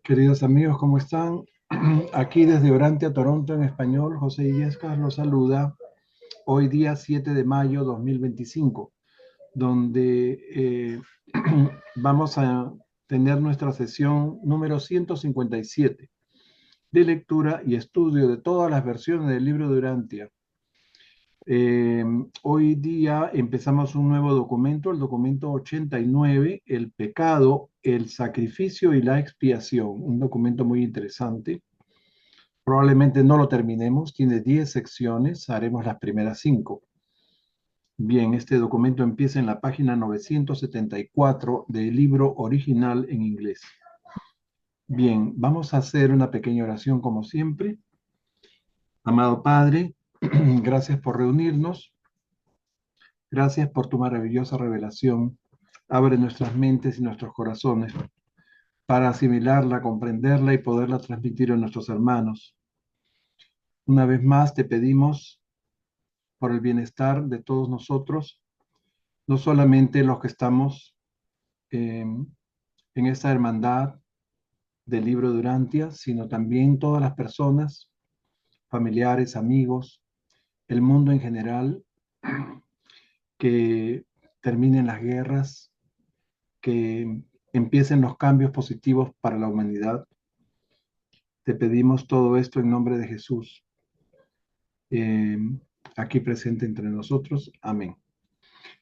Queridos amigos, ¿cómo están? Aquí desde Orantia, Toronto, en español, José Illescas los saluda hoy día 7 de mayo 2025, donde vamos a tener nuestra sesión número 157 de lectura y estudio de todas las versiones del libro de Orantia. Hoy día empezamos un nuevo documento, el documento 89, el pecado, el sacrificio y la expiación, un documento muy interesante. Probablemente no lo terminemos, tiene 10 secciones, haremos las primeras 5. Bien, este documento empieza en la página 974 del libro original en inglés. Bien, vamos a hacer una pequeña oración como siempre. Amado Padre, gracias por reunirnos. Gracias por tu maravillosa revelación. Abre nuestras mentes y nuestros corazones para asimilarla, comprenderla y poderla transmitir a nuestros hermanos. Una vez más te pedimos por el bienestar de todos nosotros, no solamente los que estamos en esta hermandad del libro de Urantia, sino también todas las personas, familiares, amigos, el mundo en general, que terminen las guerras, que empiecen los cambios positivos para la humanidad. Te pedimos todo esto en nombre de Jesús, eh, aquí presente entre nosotros. Amén.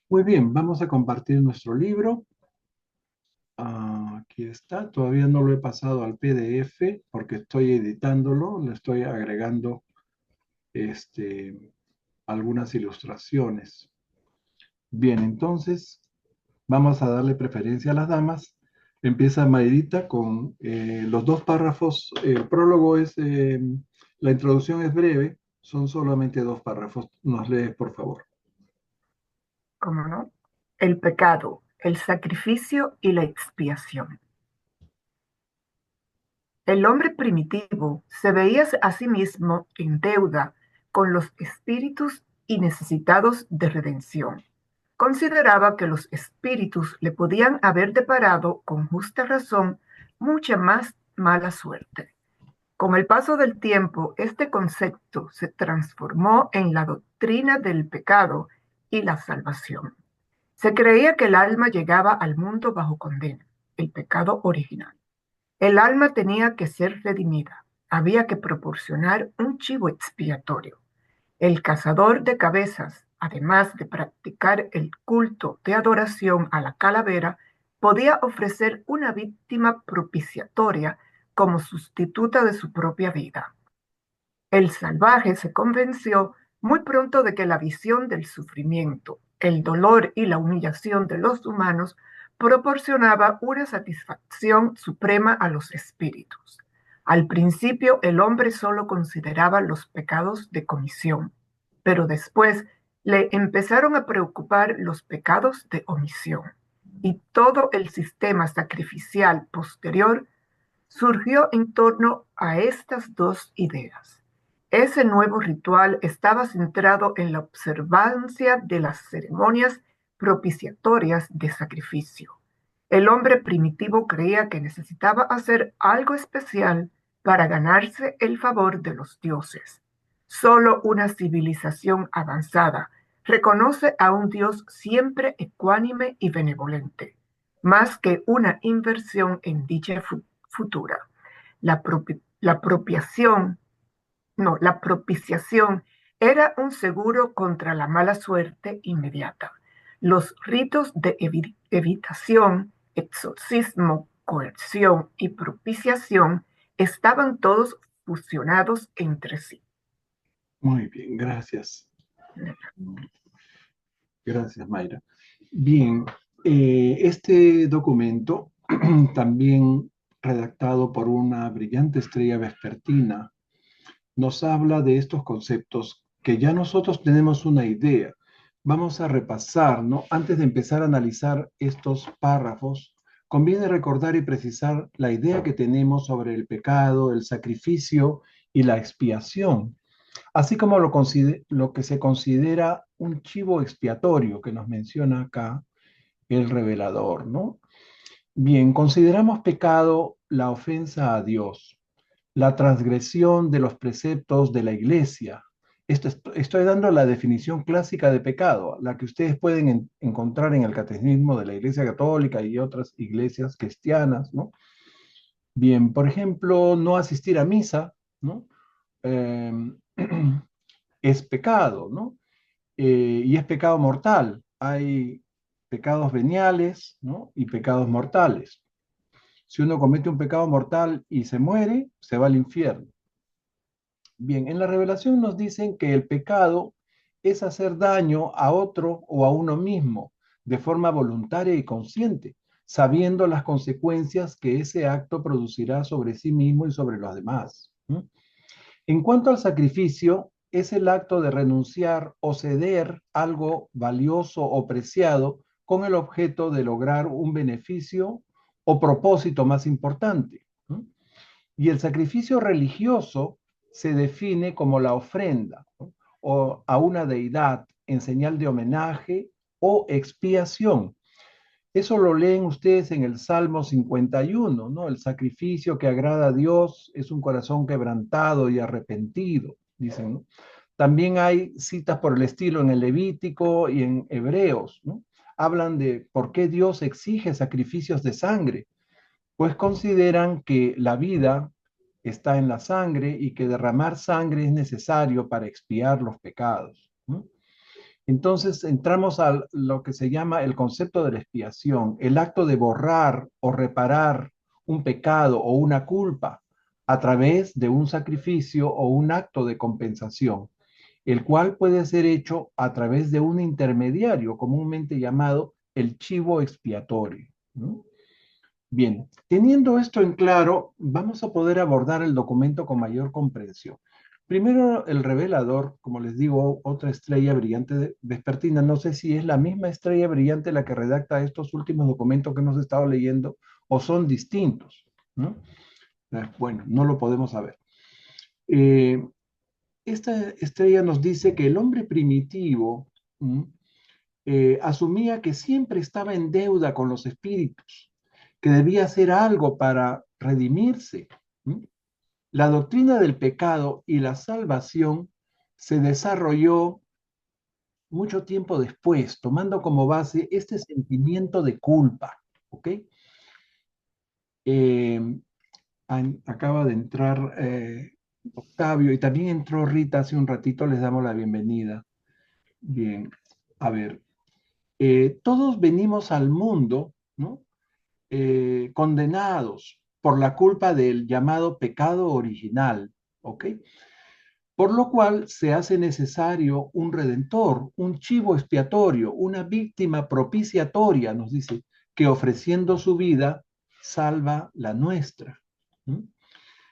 Muy bien, vamos a compartir nuestro libro. Aquí está, todavía no lo he pasado al PDF porque estoy editándolo, le estoy agregando algunas ilustraciones. Bien, entonces vamos a darle preferencia a las damas. Empieza Mayrita con los dos párrafos. El prólogo es, la introducción es breve, son solamente 2 párrafos. Nos lees, por favor. ¿Cómo no? El pecado, el sacrificio y la expiación. El hombre primitivo se veía a sí mismo en deuda con los espíritus y necesitados de redención. Consideraba que los espíritus le podían haber deparado con justa razón mucha más mala suerte. Con el paso del tiempo, este concepto se transformó en la doctrina del pecado y la salvación. Se creía que el alma llegaba al mundo bajo condena, el pecado original. El alma tenía que ser redimida. Había que proporcionar un chivo expiatorio. El cazador de cabezas, además de practicar el culto de adoración a la calavera, podía ofrecer una víctima propiciatoria como sustituta de su propia vida. El salvaje se convenció muy pronto de que la visión del sufrimiento, el dolor y la humillación de los humanos proporcionaba una satisfacción suprema a los espíritus. Al principio el hombre solo consideraba los pecados de comisión, pero después le empezaron a preocupar los pecados de omisión. Y todo el sistema sacrificial posterior surgió en torno a estas dos ideas. Ese nuevo ritual estaba centrado en la observancia de las ceremonias propiciatorias de sacrificio. El hombre primitivo creía que necesitaba hacer algo especial para ganarse el favor de los dioses. Solo una civilización avanzada reconoce a un Dios siempre ecuánime y benevolente, más que una inversión en dicha futura. La, la propiciación era un seguro contra la mala suerte inmediata. Los ritos de evitación, exorcismo, coerción y propiciación estaban todos fusionados entre sí. Muy bien, gracias. Gracias, Mayra. Bien, este documento, también redactado por una brillante estrella vespertina, nos habla de estos conceptos que ya nosotros tenemos una idea. Vamos a repasar, ¿no? Antes de empezar a analizar estos párrafos, conviene recordar y precisar la idea que tenemos sobre el pecado, el sacrificio y la expiación, así como lo que se considera un chivo expiatorio que nos menciona acá el revelador, ¿no? Bien, consideramos pecado la ofensa a Dios, la transgresión de los preceptos de la iglesia. Estoy dando la definición clásica de pecado, la que ustedes pueden encontrar en el Catecismo de la Iglesia Católica y otras iglesias cristianas, ¿no? Bien, por ejemplo, no asistir a misa, ¿no? Eh, es pecado, ¿no? Y es pecado mortal. Hay pecados veniales, ¿no? Y pecados mortales. Si uno comete un pecado mortal y se muere, se va al infierno. Bien, en la revelación nos dicen que el pecado es hacer daño a otro o a uno mismo de forma voluntaria y consciente, sabiendo las consecuencias que ese acto producirá sobre sí mismo y sobre los demás. En cuanto al sacrificio, es el acto de renunciar o ceder algo valioso o preciado con el objeto de lograr un beneficio o propósito más importante. Y el sacrificio religioso se define como la ofrenda, ¿no? O a una deidad en señal de homenaje o expiación. Eso lo leen ustedes en el Salmo 51, ¿no? El sacrificio que agrada a Dios es un corazón quebrantado y arrepentido, dicen, ¿no? También hay citas por el estilo en el Levítico y en Hebreos, ¿no? Hablan de por qué Dios exige sacrificios de sangre, pues consideran que la vida está en la sangre y que derramar sangre es necesario para expiar los pecados, ¿no? Entonces entramos a lo que se llama el concepto de la expiación, el acto de borrar o reparar un pecado o una culpa a través de un sacrificio o un acto de compensación, el cual puede ser hecho a través de un intermediario, comúnmente llamado el chivo expiatorio, ¿no? Bien, teniendo esto en claro, vamos a poder abordar el documento con mayor comprensión. Primero, el revelador, como les digo, otra estrella brillante vespertina. No sé si es la misma estrella brillante la que redacta estos últimos documentos que hemos estado leyendo o son distintos, ¿no? Bueno, no lo podemos saber. Eh, esta estrella nos dice que el hombre primitivo asumía que siempre estaba en deuda con los espíritus, que debía hacer algo para redimirse. La doctrina del pecado y la salvación se desarrolló mucho tiempo después, tomando como base este sentimiento de culpa. ¿Ok? Eh, acaba de entrar Octavio y también entró Rita hace un ratito, les damos la bienvenida. Bien, a ver, todos venimos al mundo, ¿no? Condenados por la culpa del llamado pecado original, ¿ok? Por lo cual se hace necesario un redentor, un chivo expiatorio, una víctima propiciatoria, nos dice, que ofreciendo su vida salva la nuestra. ¿Mm?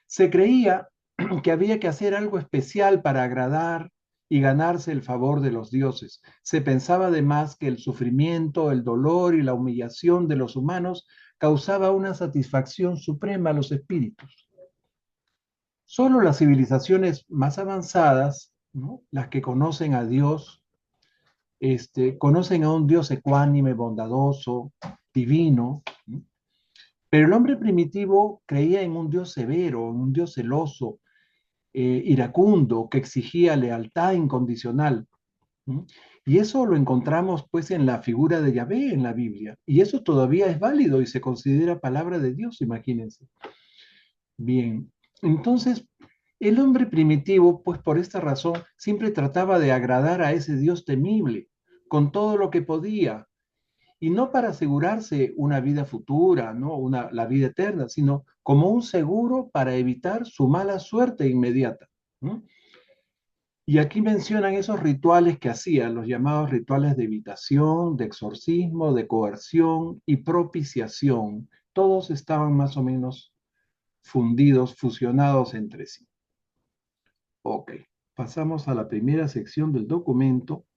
Se creía que había que hacer algo especial para agradar y ganarse el favor de los dioses. Se pensaba además que el sufrimiento, el dolor y la humillación de los humanos causaba una satisfacción suprema a los espíritus. Solo las civilizaciones más avanzadas, ¿no? Las que conocen a Dios, conocen a un Dios ecuánime, bondadoso, divino, ¿no? Pero el hombre primitivo creía en un Dios severo, en un Dios celoso, iracundo, que exigía lealtad incondicional. ¿No? Y eso lo encontramos pues en la figura de Yahvé en la Biblia. Y eso todavía es válido y se considera palabra de Dios, imagínense. Bien, entonces el hombre primitivo, pues por esta razón, siempre trataba de agradar a ese Dios temible con todo lo que podía, y no para asegurarse una vida futura, ¿no? La vida eterna, sino como un seguro para evitar su mala suerte inmediata, ¿no? Y aquí mencionan esos rituales que hacían, los llamados rituales de evitación, de exorcismo, de coerción y propiciación. Todos estaban más o menos fundidos, fusionados entre sí. Ok, pasamos a la primera sección del documento.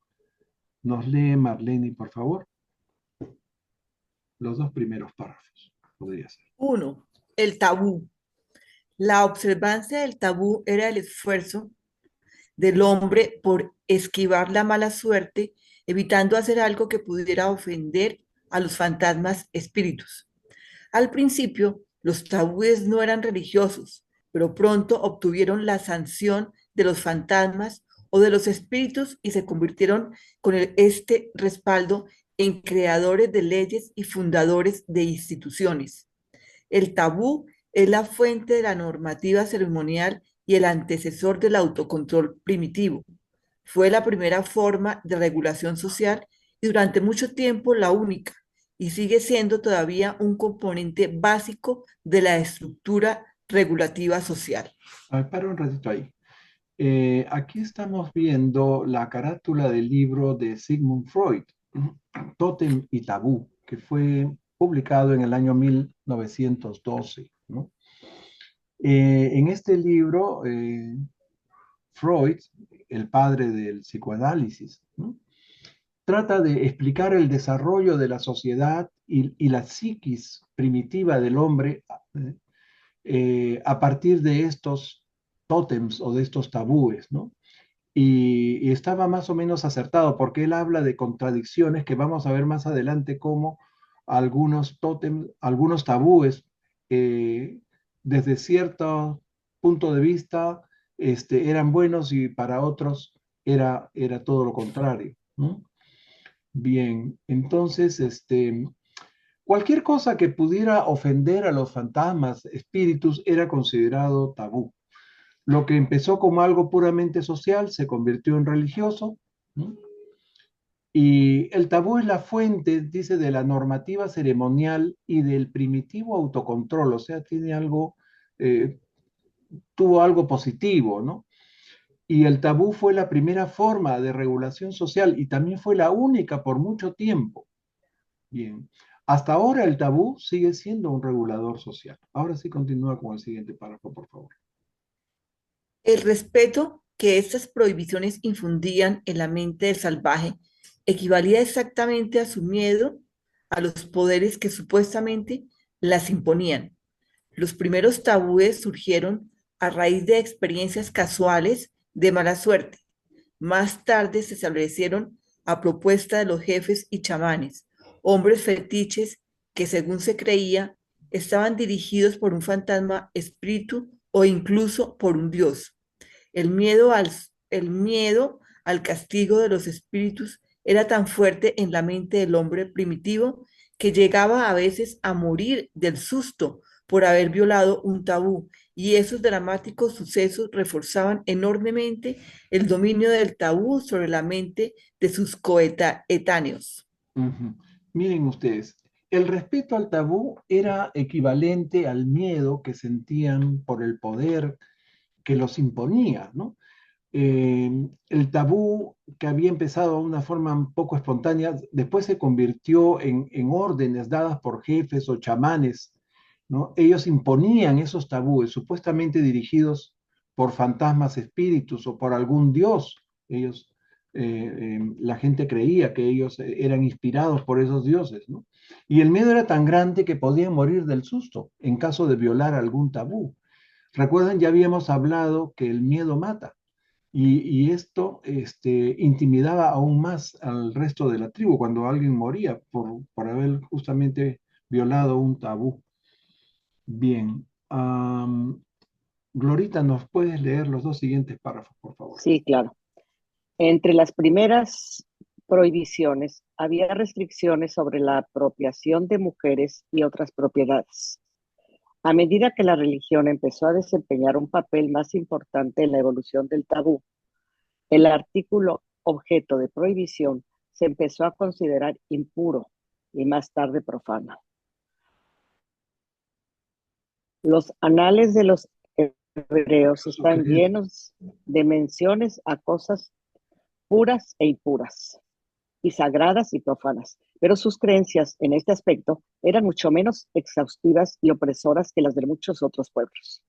Nos lee Marlene, por favor, los dos primeros párrafos. Podría ser. 1. El tabú. La observancia del tabú era el esfuerzo del hombre por esquivar la mala suerte, evitando hacer algo que pudiera ofender a los fantasmas espíritus. Al principio, los tabúes no eran religiosos, pero pronto obtuvieron la sanción de los fantasmas o de los espíritus y se convirtieron con este respaldo en creadores de leyes y fundadores de instituciones. El tabú es la fuente de la normativa ceremonial y el antecesor del autocontrol primitivo. Fue la primera forma de regulación social y durante mucho tiempo la única, y sigue siendo todavía un componente básico de la estructura regulativa social. A ver, para un ratito ahí. Aquí estamos viendo la carátula del libro de Sigmund Freud, Tótem y Tabú, que fue publicado en el año 1912, ¿no? En este libro, Freud, el padre del psicoanálisis, ¿no?, trata de explicar el desarrollo de la sociedad y la psiquis primitiva del hombre a partir de estos tótems o de estos tabúes, ¿no? Y estaba más o menos acertado porque él habla de contradicciones que vamos a ver más adelante, como algunos tótems, algunos tabúes, eh, desde cierto punto de vista, eran buenos y para otros era todo lo contrario, ¿no? Bien, entonces, cualquier cosa que pudiera ofender a los fantasmas, espíritus, era considerado tabú. Lo que empezó como algo puramente social se convirtió en religioso, ¿no? Y el tabú es la fuente, dice, de la normativa ceremonial y del primitivo autocontrol, o sea, tiene algo, eh, tuvo algo positivo, ¿no? Y el tabú fue la primera forma de regulación social y también fue la única por mucho tiempo. Bien. Hasta ahora el tabú sigue siendo un regulador social. Ahora sí continúa con el siguiente párrafo, por favor. El respeto que estas prohibiciones infundían en la mente del salvaje equivalía exactamente a su miedo a los poderes que supuestamente las imponían. Los primeros tabúes surgieron a raíz de experiencias casuales de mala suerte. Más tarde se establecieron a propuesta de los jefes y chamanes, hombres fetiches que, según se creía, estaban dirigidos por un fantasma, espíritu o incluso por un dios. El miedo al, el miedo al castigo de los espíritus era tan fuerte en la mente del hombre primitivo que llegaba a veces a morir del susto por haber violado un tabú, y esos dramáticos sucesos reforzaban enormemente el dominio del tabú sobre la mente de sus coetáneos. Ujú. Miren ustedes, el respeto al tabú era equivalente al miedo que sentían por el poder que los imponía, ¿no? El tabú, que había empezado de una forma un poco espontánea, después se convirtió en órdenes dadas por jefes o chamanes, ¿no? Ellos imponían esos tabúes, supuestamente dirigidos por fantasmas, espíritus o por algún dios. Ellos, la gente creía que ellos eran inspirados por esos dioses, ¿no? Y el miedo era tan grande que podían morir del susto en caso de violar algún tabú. Recuerdan, ya habíamos hablado que el miedo mata. Y esto intimidaba aún más al resto de la tribu cuando alguien moría por haber justamente violado un tabú. Bien. Glorita, ¿nos puedes leer los dos siguientes párrafos, por favor? Sí, claro. Entre las primeras prohibiciones había restricciones sobre la apropiación de mujeres y otras propiedades. A medida que la religión empezó a desempeñar un papel más importante en la evolución del tabú, el artículo objeto de prohibición se empezó a considerar impuro y más tarde profano. Los anales de los hebreos están llenos de menciones a cosas puras e impuras, y sagradas y profanas, pero sus creencias en este aspecto eran mucho menos exhaustivas y opresoras que las de muchos otros pueblos.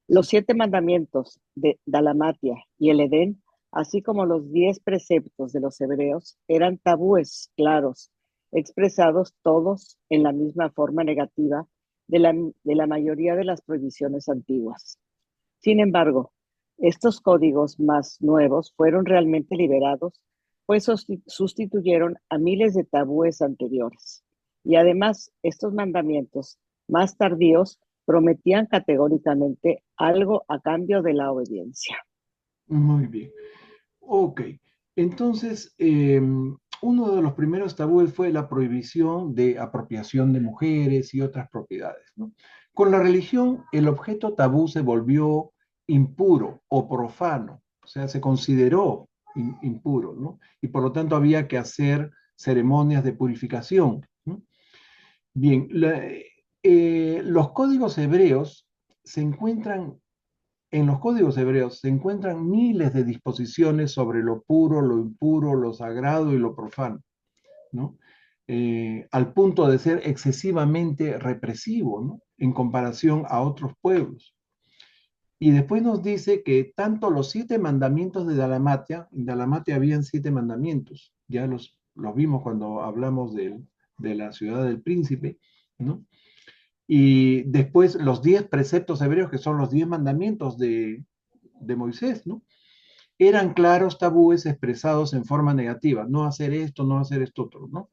Los 7 mandamientos de Dalamatia y el Edén, así como los 10 preceptos de los hebreos, eran tabúes claros, expresados todos en la misma forma negativa de la mayoría de las prohibiciones antiguas. Sin embargo, estos códigos más nuevos fueron realmente liberados, pues sustituyeron a miles de tabúes anteriores. Y además, estos mandamientos más tardíos prometían categóricamente algo a cambio de la obediencia. Muy bien. Ok. Entonces, uno de los primeros tabúes fue la prohibición de apropiación de mujeres y otras propiedades, ¿no? Con la religión, el objeto tabú se volvió impuro o profano, o sea, se consideró impuro, ¿no? Y por lo tanto había que hacer ceremonias de purificación, ¿no? Bien, los códigos hebreos se encuentran, en los códigos hebreos se encuentran miles de disposiciones sobre lo puro, lo impuro, lo sagrado y lo profano, ¿no? Al punto de ser excesivamente represivo, ¿no? En comparación a otros pueblos. Y después nos dice que tanto los 7 mandamientos de Dalamatia, en Dalamatia habían 7 mandamientos, ya los vimos cuando hablamos de la ciudad del príncipe, ¿no? Y después los 10 preceptos hebreos, que son los 10 mandamientos de Moisés, ¿no? Eran claros tabúes expresados en forma negativa, no hacer esto, no hacer esto otro, ¿no?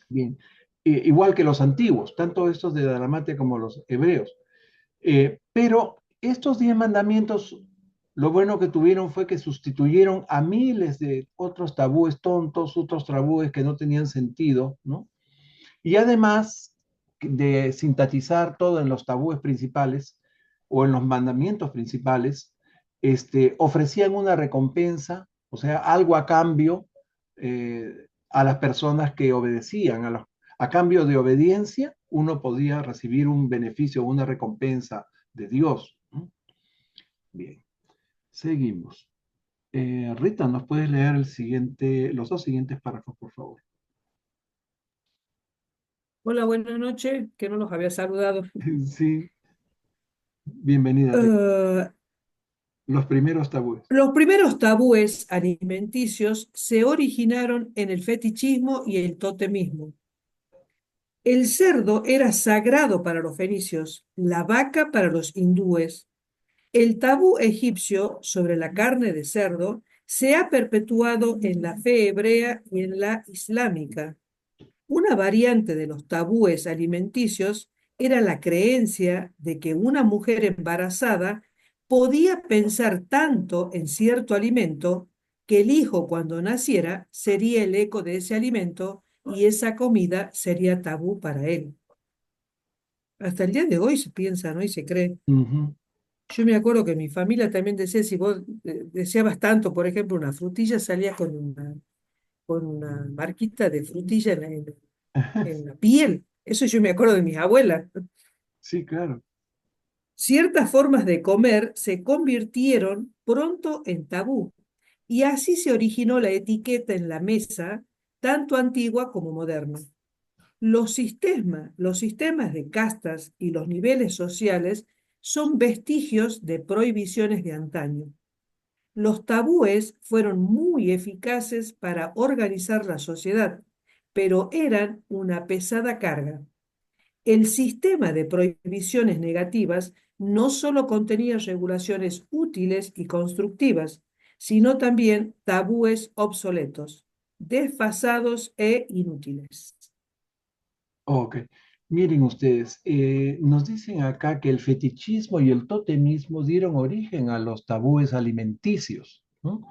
Bien, igual que los antiguos, tanto estos de Dalamatia como los hebreos. Pero estos 10 mandamientos, lo bueno que tuvieron fue que sustituyeron a miles de otros tabúes tontos, otros tabúes que no tenían sentido, ¿no? Y además de sintetizar todo en los tabúes principales o en los mandamientos principales, ofrecían una recompensa, o sea, algo a cambio a las personas que obedecían. A cambio de obediencia, uno podía recibir un beneficio, una recompensa de Dios, ¿no? Bien, seguimos. Rita, ¿nos puedes leer los 2 siguientes párrafos, por favor? Hola, buenas noches, que no los había saludado. Sí, bienvenida, Rita. Los primeros tabúes. Los primeros tabúes alimenticios se originaron en el fetichismo y el totemismo. El cerdo era sagrado para los fenicios, la vaca para los hindúes. El tabú egipcio sobre la carne de cerdo se ha perpetuado en la fe hebrea y en la islámica. Una variante de los tabúes alimenticios era la creencia de que una mujer embarazada podía pensar tanto en cierto alimento que el hijo cuando naciera sería el eco de ese alimento y esa comida sería tabú para él. Hasta el día de hoy se piensa, ¿no? Y se cree. Ujú. Yo me acuerdo que mi familia también decía, si vos deseabas tanto, por ejemplo, una frutilla, salía con una marquita de frutilla en la piel. Eso yo me acuerdo de mis abuelas. Sí, claro. Ciertas formas de comer se convirtieron pronto en tabú y así se originó la etiqueta en la mesa, tanto antigua como moderna. Los sistemas de castas y los niveles sociales son vestigios de prohibiciones de antaño. Los tabúes fueron muy eficaces para organizar la sociedad, pero eran una pesada carga. El sistema de prohibiciones negativas no solo contenía regulaciones útiles y constructivas, sino también tabúes obsoletos, desfasados e inútiles. Ok. Miren ustedes, nos dicen acá que el fetichismo y el totemismo dieron origen a los tabúes alimenticios, ¿no?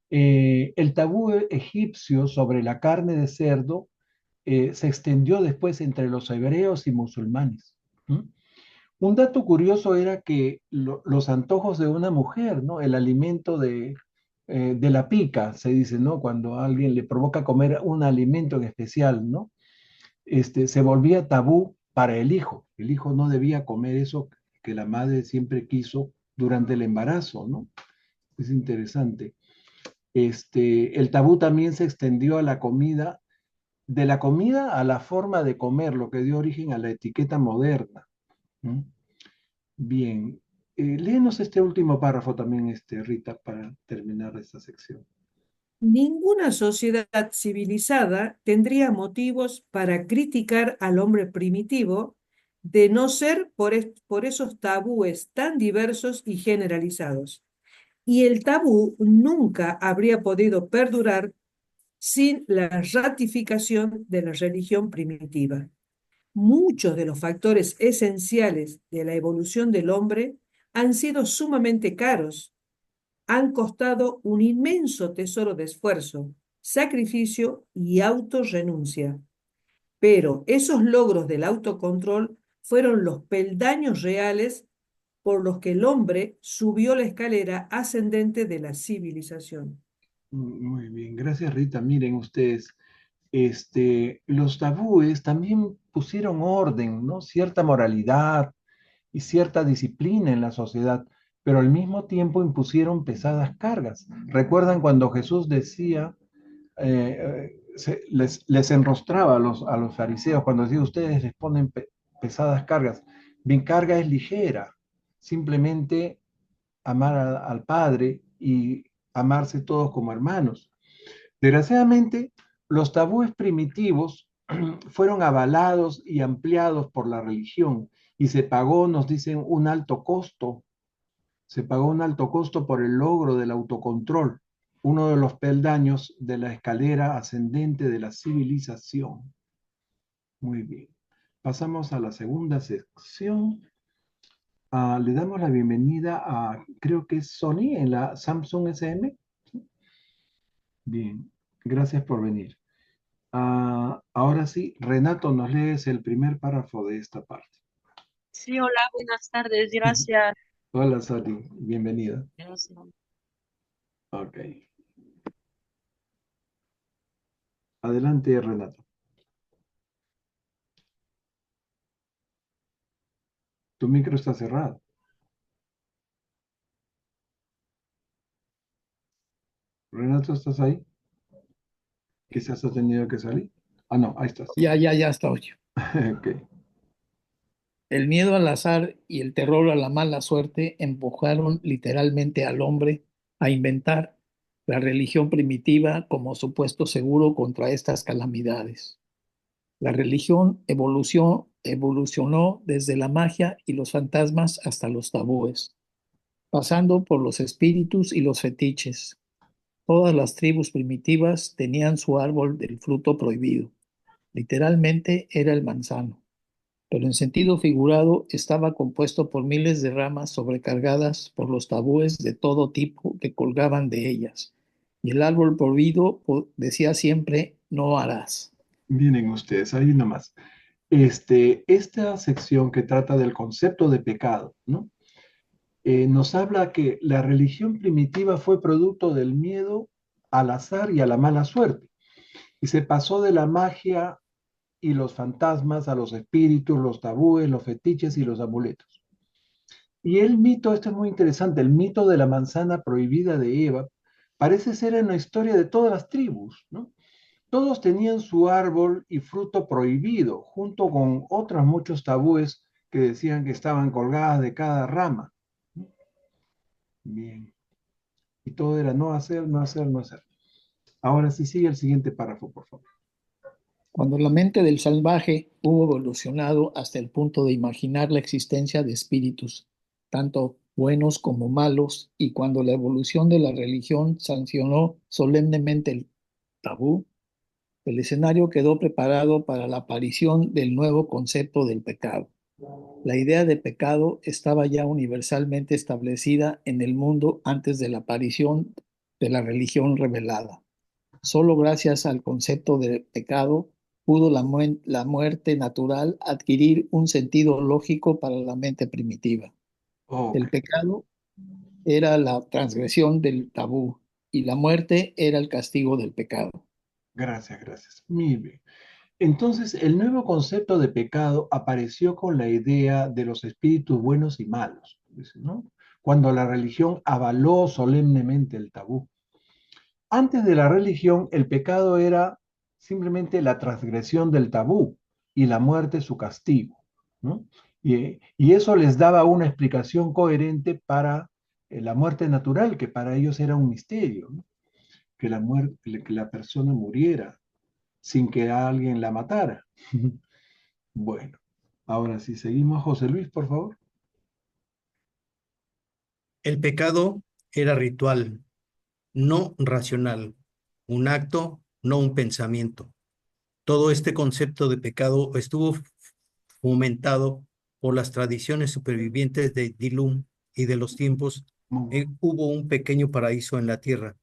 El tabú egipcio sobre la carne de cerdo se extendió después entre los hebreos y musulmanes, ¿no? Un dato curioso era que los antojos de una mujer, ¿no? El alimento de la pica, se dice, ¿no? Cuando a alguien le provoca comer un alimento en especial, ¿no? Se volvía tabú para el hijo. El hijo no debía comer eso que la madre siempre quiso durante el embarazo, ¿no? Es interesante. El tabú también se extendió a la comida, de la comida a la forma de comer, lo que dio origen a la etiqueta moderna, ¿no? Bien, léenos este último párrafo también, Rita, para terminar esta sección. Ninguna sociedad civilizada tendría motivos para criticar al hombre primitivo de no ser por esos tabúes tan diversos y generalizados. Y el tabú nunca habría podido perdurar sin la ratificación de la religión primitiva. muchos de los factores esenciales de la evolución del hombre han sido sumamente caros, han costado un inmenso tesoro de esfuerzo, sacrificio y autorrenuncia. Pero esos logros del autocontrol fueron los peldaños reales por los que el hombre subió la escalera ascendente de la civilización. Muy bien, gracias Rita. Miren ustedes, los tabúes también pusieron orden, ¿no? Cierta moralidad y cierta disciplina en la sociedad, pero al mismo tiempo impusieron pesadas cargas. ¿Recuerdan cuando Jesús decía, les enrostraba a los fariseos cuando decía, ustedes les ponen pesadas cargas? Mi carga es ligera, simplemente amar al Padre y amarse todos como hermanos. Desgraciadamente, los tabúes primitivos fueron avalados y ampliados por la religión y se pagó, nos dicen, un alto costo. Se pagó un alto costo por el logro del autocontrol, uno de los peldaños de la escalera ascendente de la civilización. Muy bien. Pasamos a la segunda sección. Le damos la bienvenida a, creo que es Sony en la Samsung SM. Bien, gracias por venir. Ahora sí, Renato, nos lees el primer párrafo de esta parte. Sí, hola, buenas tardes, gracias. Hola, Sony, bienvenida. Gracias. Ok. Adelante, Renato. Tu micro está cerrado. Renato, ¿estás ahí? Quizás has tenido que salir. Ah, no, ahí estás. Ya estoy. Ok. El miedo al azar y el terror a la mala suerte empujaron literalmente al hombre a inventar la religión primitiva como supuesto seguro contra estas calamidades. La religión evolucionó desde la magia y los fantasmas hasta los tabúes, pasando por los espíritus y los fetiches. Todas las tribus primitivas tenían su árbol del fruto prohibido. Literalmente era el manzano, pero en sentido figurado estaba compuesto por miles de ramas sobrecargadas por los tabúes de todo tipo que colgaban de ellas. Y el árbol prohibido decía siempre, no harás. Miren ustedes, ahí nomás. Esta sección que trata del concepto de pecado, ¿no? Nos habla que la religión primitiva fue producto del miedo al azar y a la mala suerte. Y se pasó de la magia y los fantasmas a los espíritus, los tabúes, los fetiches y los amuletos. Y el mito, esto es muy interesante, el mito de la manzana prohibida de Eva parece ser en la historia de todas las tribus, ¿no? Todos tenían su árbol y fruto prohibido, junto con otros muchos tabúes que decían que estaban colgadas de cada rama. Bien. Y todo era no hacer, no hacer, no hacer. Ahora sí sigue el siguiente párrafo, por favor. Cuando la mente del salvaje hubo evolucionado hasta el punto de imaginar la existencia de espíritus, tanto buenos como malos, y cuando la evolución de la religión sancionó solemnemente el tabú, el escenario quedó preparado para la aparición del nuevo concepto del pecado. La idea de pecado estaba ya universalmente establecida en el mundo antes de la aparición de la religión revelada. Solo gracias al concepto de pecado pudo la muerte natural adquirir un sentido lógico para la mente primitiva. Ok, El pecado era la transgresión del tabú y la muerte era el castigo del pecado. gracias, gracias. Muy bien. Entonces, el nuevo concepto de pecado apareció con la idea de los espíritus buenos y malos, ¿no? Cuando la religión avaló solemnemente el tabú. Antes de la religión, el pecado era simplemente la transgresión del tabú y la muerte su castigo, ¿no? Y eso les daba una explicación coherente para la muerte natural, que para ellos era un misterio, ¿no? Que que la persona muriera sin que alguien la matara. Bueno, ahora sí, seguimos. José Luis, por favor. El pecado era ritual, no racional, un acto, no un pensamiento. Todo este concepto de pecado estuvo fomentado por las tradiciones supervivientes de Dilum y de los tiempos, hubo un pequeño paraíso en la tierra.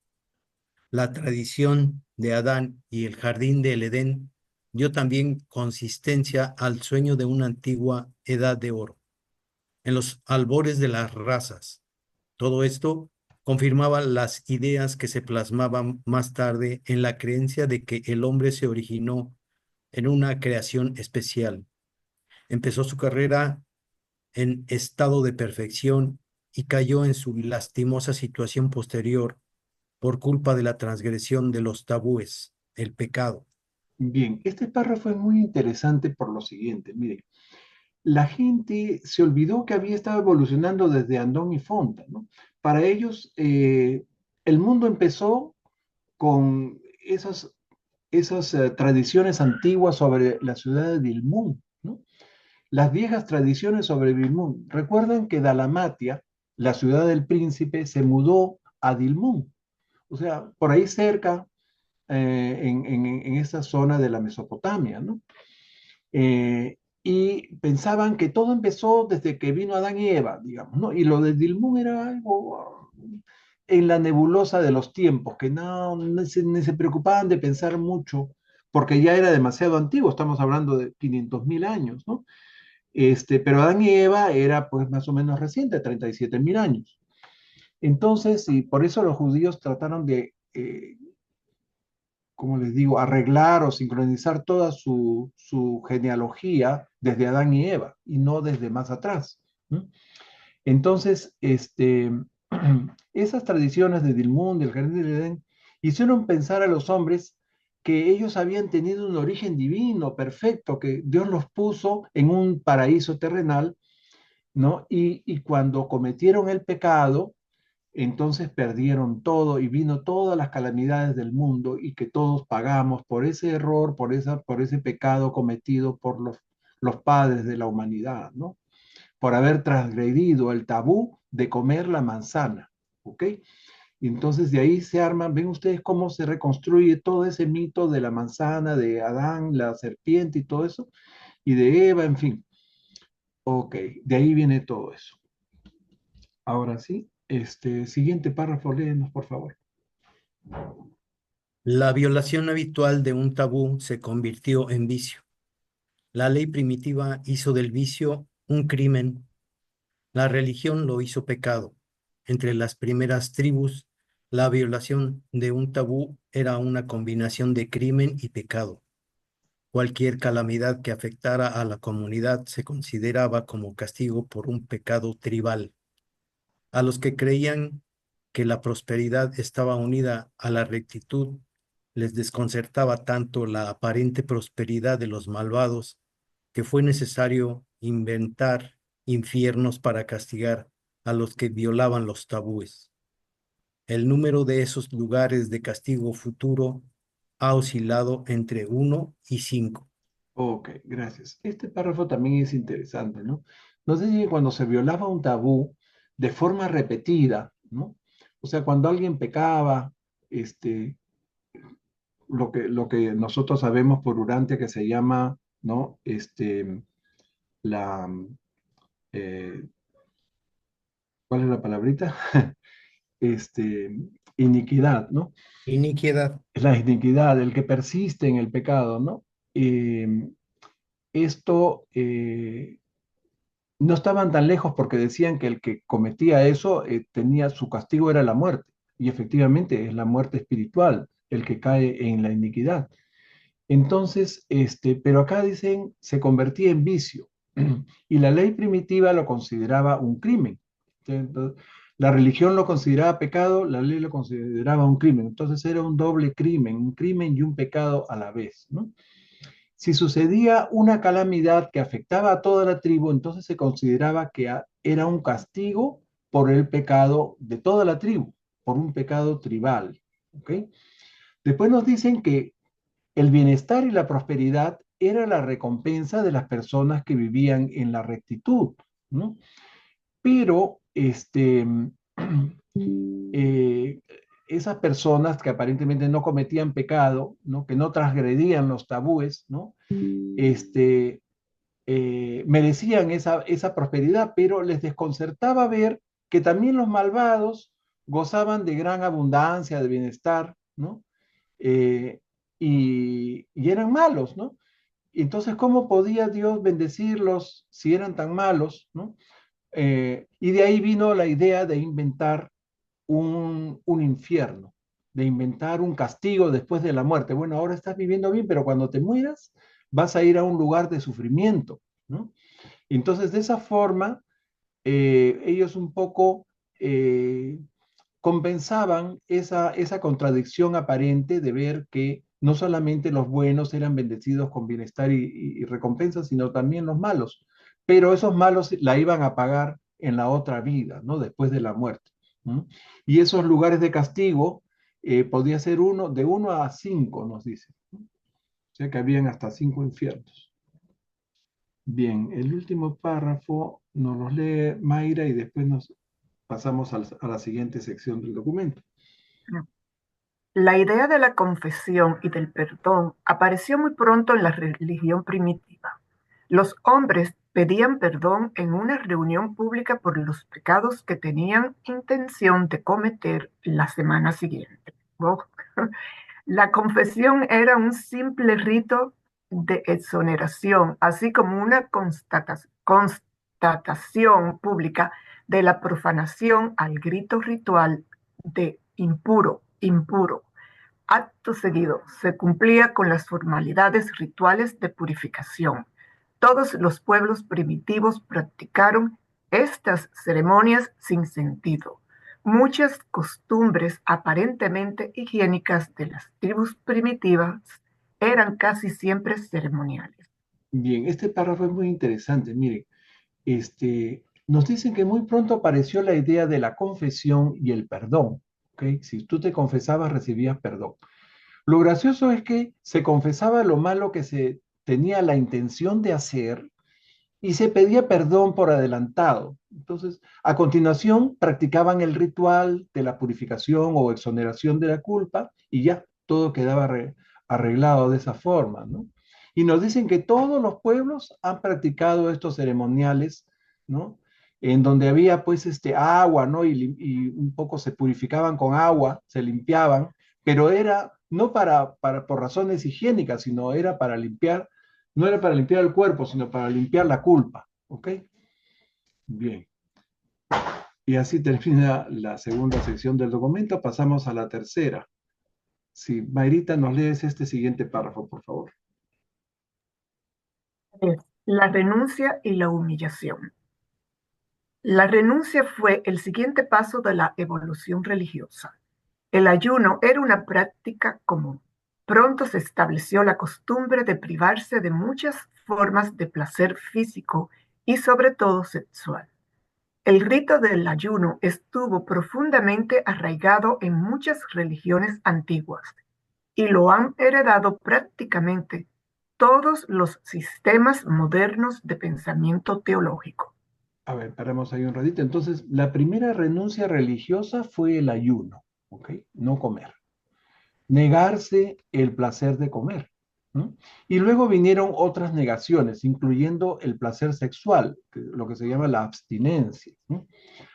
La tradición de Adán y el jardín del Edén dio también consistencia al sueño de una antigua edad de oro. En los albores de las razas, todo esto confirmaba las ideas que se plasmaban más tarde en la creencia de que el hombre se originó en una creación especial. Empezó su carrera en estado de perfección y cayó en su lastimosa situación posterior por culpa de la transgresión de los tabúes, el pecado. Bien, este párrafo es muy interesante por lo siguiente. Miren, la gente se olvidó que había estado evolucionando desde Andón y Fonta, ¿no? Para ellos, el mundo empezó con esas tradiciones antiguas sobre la ciudad de Dilmun, ¿no? Las viejas tradiciones sobre Dilmun. Recuerdan que Dalmatia, la ciudad del príncipe, se mudó a Dilmun, o sea, por ahí cerca, en esa zona de la Mesopotamia, ¿no? Y pensaban que todo empezó desde que vino Adán y Eva, digamos, ¿no? Y lo de Dilmun era algo en la nebulosa de los tiempos, que ni se preocupaban de pensar mucho, porque ya era demasiado antiguo, estamos hablando de 500.000 años, ¿no? Pero Adán y Eva era pues más o menos reciente, 37.000 años. Entonces, y por eso los judíos trataron de, como les digo, arreglar o sincronizar toda su genealogía desde Adán y Eva, y no desde más atrás, ¿no? Entonces, esas tradiciones de Dilmun, del Jardín del Edén, hicieron pensar a los hombres que ellos habían tenido un origen divino, perfecto, que Dios los puso en un paraíso terrenal, ¿no? Y cuando cometieron el pecado, entonces perdieron todo y vino todas las calamidades del mundo y que todos pagamos por ese error, por ese pecado cometido por los padres de la humanidad, ¿no? Por haber transgredido el tabú de comer la manzana, ¿ok? Y entonces de ahí se arman, ven ustedes cómo se reconstruye todo ese mito de la manzana, de Adán, la serpiente y todo eso, y de Eva, en fin. Ok, de ahí viene todo eso. Ahora sí, siguiente párrafo, léenos, por favor. La violación habitual de un tabú se convirtió en vicio. La ley primitiva hizo del vicio un crimen. La religión lo hizo pecado. Entre las primeras tribus, la violación de un tabú era una combinación de crimen y pecado. Cualquier calamidad que afectara a la comunidad se consideraba como castigo por un pecado tribal. A los que creían que la prosperidad estaba unida a la rectitud, les desconcertaba tanto la aparente prosperidad de los malvados que fue necesario inventar infiernos para castigar a los que violaban los tabúes. El número de esos lugares de castigo futuro ha oscilado entre 1 y 5. Ok, gracias. Este párrafo también es interesante, ¿no? Nos dice que cuando se violaba un tabú de forma repetida, ¿no? O sea, cuando alguien pecaba, lo que nosotros sabemos por Urantia que se llama, ¿no? La, eh, ¿cuál es la palabrita? Este, iniquidad, ¿no? Iniquidad. La iniquidad, el que persiste en el pecado, ¿no? Esto no estaban tan lejos porque decían que el que cometía eso su castigo era la muerte. Y efectivamente es la muerte espiritual el que cae en la iniquidad. Entonces, pero acá dicen, se convertía en vicio. Y la ley primitiva lo consideraba un crimen. Entonces, la religión lo consideraba pecado, la ley lo consideraba un crimen. Entonces era un doble crimen, un crimen y un pecado a la vez, ¿no? Si sucedía una calamidad que afectaba a toda la tribu, entonces se consideraba que era un castigo por el pecado de toda la tribu, por un pecado tribal. ¿Ok? Después nos dicen que el bienestar y la prosperidad era la recompensa de las personas que vivían en la rectitud, ¿no? Pero eh, esas personas que aparentemente no cometían pecado, ¿no? Que no transgredían los tabúes, ¿no? merecían esa prosperidad, pero les desconcertaba ver que también los malvados gozaban de gran abundancia, de bienestar, ¿no? Eh, y eran malos, ¿no? Entonces, ¿cómo podía Dios bendecirlos si eran tan malos, ¿no? Y de ahí vino la idea de inventar un infierno, de inventar un castigo después de la muerte. Bueno, ahora estás viviendo bien, pero cuando te mueras vas a ir a un lugar de sufrimiento, ¿no? Entonces, de esa forma, ellos un poco compensaban esa contradicción aparente de ver que no solamente los buenos eran bendecidos con bienestar y recompensa, sino también los malos. Pero esos malos la iban a pagar en la otra vida, ¿no? Después de la muerte. ¿No? Y esos lugares de castigo podía ser de 1 a 5, nos dice. ¿No? O sea que habían hasta 5 infiernos. Bien, el último párrafo nos lo lee Mayra y después nos pasamos a la siguiente sección del documento. La idea de la confesión y del perdón apareció muy pronto en la religión primitiva. Los hombres pedían perdón en una reunión pública por los pecados que tenían intención de cometer la semana siguiente. Oh. La confesión era un simple rito de exoneración, así como una constatación pública de la profanación al grito ritual de impuro, impuro. Acto seguido, se cumplía con las formalidades rituales de purificación. Todos los pueblos primitivos practicaron estas ceremonias sin sentido. Muchas costumbres aparentemente higiénicas de las tribus primitivas eran casi siempre ceremoniales. Bien, este párrafo es muy interesante. Miren, nos dicen que muy pronto apareció la idea de la confesión y el perdón. ¿Okay? Si tú te confesabas, recibías perdón. Lo gracioso es que se confesaba lo malo que se tenía la intención de hacer y se pedía perdón por adelantado. Entonces, a continuación, practicaban el ritual de la purificación o exoneración de la culpa y ya todo quedaba arreglado de esa forma, ¿no? Y nos dicen que todos los pueblos han practicado estos ceremoniales, ¿no? En donde había pues agua, ¿no? Y un poco se purificaban con agua, se limpiaban, pero era no por razones higiénicas, sino era para limpiar, no era para limpiar el cuerpo, sino para limpiar la culpa, ¿ok? Bien. Y así termina la segunda sección del documento. Pasamos a la tercera. Sí, Mayrita, nos lees este siguiente párrafo, por favor. La renuncia y la humillación. La renuncia fue el siguiente paso de la evolución religiosa. El ayuno era una práctica común. Pronto se estableció la costumbre de privarse de muchas formas de placer físico y sobre todo sexual. El rito del ayuno estuvo profundamente arraigado en muchas religiones antiguas y lo han heredado prácticamente todos los sistemas modernos de pensamiento teológico. A ver, paramos ahí un ratito. Entonces, la primera renuncia religiosa fue el ayuno, ¿ok? No comer. Negarse el placer de comer. ¿No? Y luego vinieron otras negaciones, incluyendo el placer sexual, lo que se llama la abstinencia. ¿No?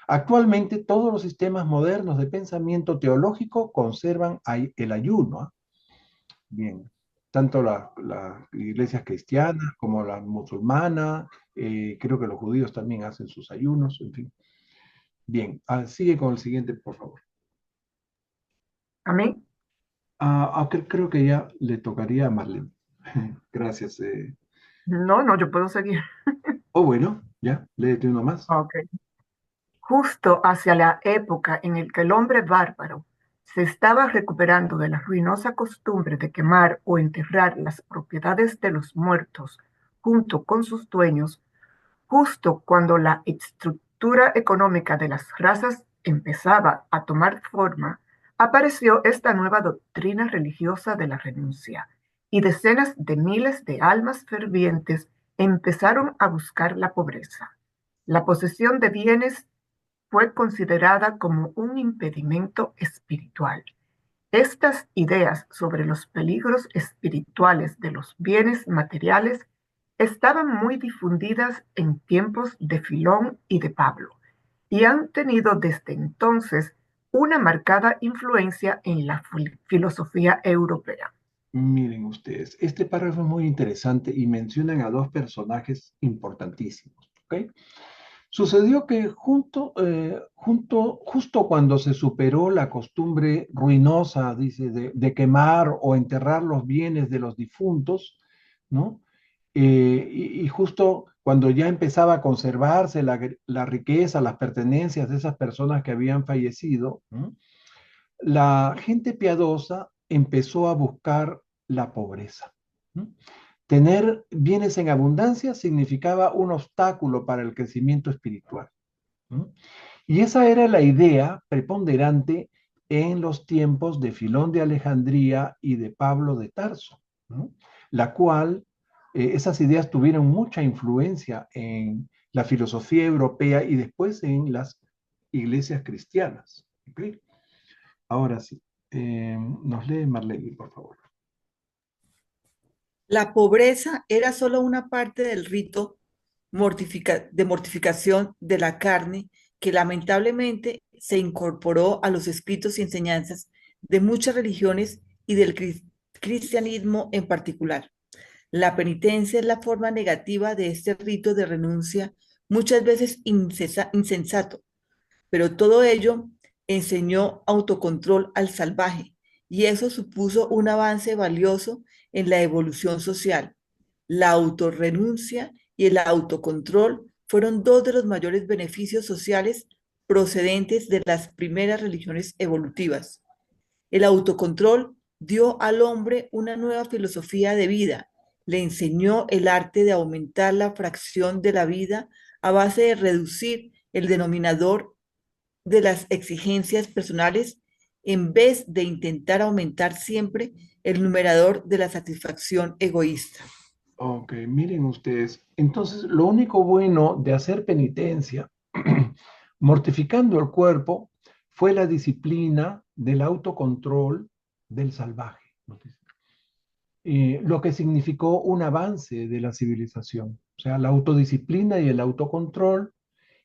Actualmente todos los sistemas modernos de pensamiento teológico conservan el ayuno. ¿Ah? Bien, tanto las iglesias cristianas como la musulmana, creo que los judíos también hacen sus ayunos, en fin. Bien, sigue con el siguiente, por favor. ¿A mí? Creo que ya le tocaría a Marlene. Gracias. No, yo puedo seguir. Bueno, ya, léete uno más. Okay. Justo hacia la época en la que el hombre bárbaro se estaba recuperando de la ruinosa costumbre de quemar o enterrar las propiedades de los muertos junto con sus dueños, justo cuando la estructura económica de las razas empezaba a tomar forma, apareció esta nueva doctrina religiosa de la renuncia, y decenas de miles de almas fervientes empezaron a buscar la pobreza. La posesión de bienes fue considerada como un impedimento espiritual. Estas ideas sobre los peligros espirituales de los bienes materiales estaban muy difundidas en tiempos de Filón y de Pablo, y han tenido desde entonces una marcada influencia en la filosofía europea. Miren ustedes, este párrafo es muy interesante y mencionan a dos personajes importantísimos, ¿ok? Sucedió que justo cuando se superó la costumbre ruinosa, dice, de quemar o enterrar los bienes de los difuntos, ¿no? Y justo cuando ya empezaba a conservarse la riqueza, las pertenencias de esas personas que habían fallecido, ¿no? La gente piadosa empezó a buscar la pobreza, ¿no? Tener bienes en abundancia significaba un obstáculo para el crecimiento espiritual, ¿no? Y esa era la idea preponderante en los tiempos de Filón de Alejandría y de Pablo de Tarso, ¿no? La cual, esas ideas tuvieron mucha influencia en la filosofía europea y después en las iglesias cristianas, ¿ok? Ahora sí, nos lee Marlene, por favor. La pobreza era solo una parte del rito de mortificación de la carne que lamentablemente se incorporó a los escritos y enseñanzas de muchas religiones y del cristianismo en particular. La penitencia es la forma negativa de este rito de renuncia, muchas veces insensato, pero todo ello enseñó autocontrol al salvaje y eso supuso un avance valioso en la evolución social. La autorrenuncia y el autocontrol fueron dos de los mayores beneficios sociales procedentes de las primeras religiones evolutivas. El autocontrol dio al hombre una nueva filosofía de vida, le enseñó el arte de aumentar la fracción de la vida a base de reducir el denominador de las exigencias personales en vez de intentar aumentar siempre el numerador de la satisfacción egoísta. Ok, miren ustedes, entonces lo único bueno de hacer penitencia, mortificando el cuerpo, fue la disciplina del autocontrol del salvaje, ¿no? Lo que significó un avance de la civilización. O sea, la autodisciplina y el autocontrol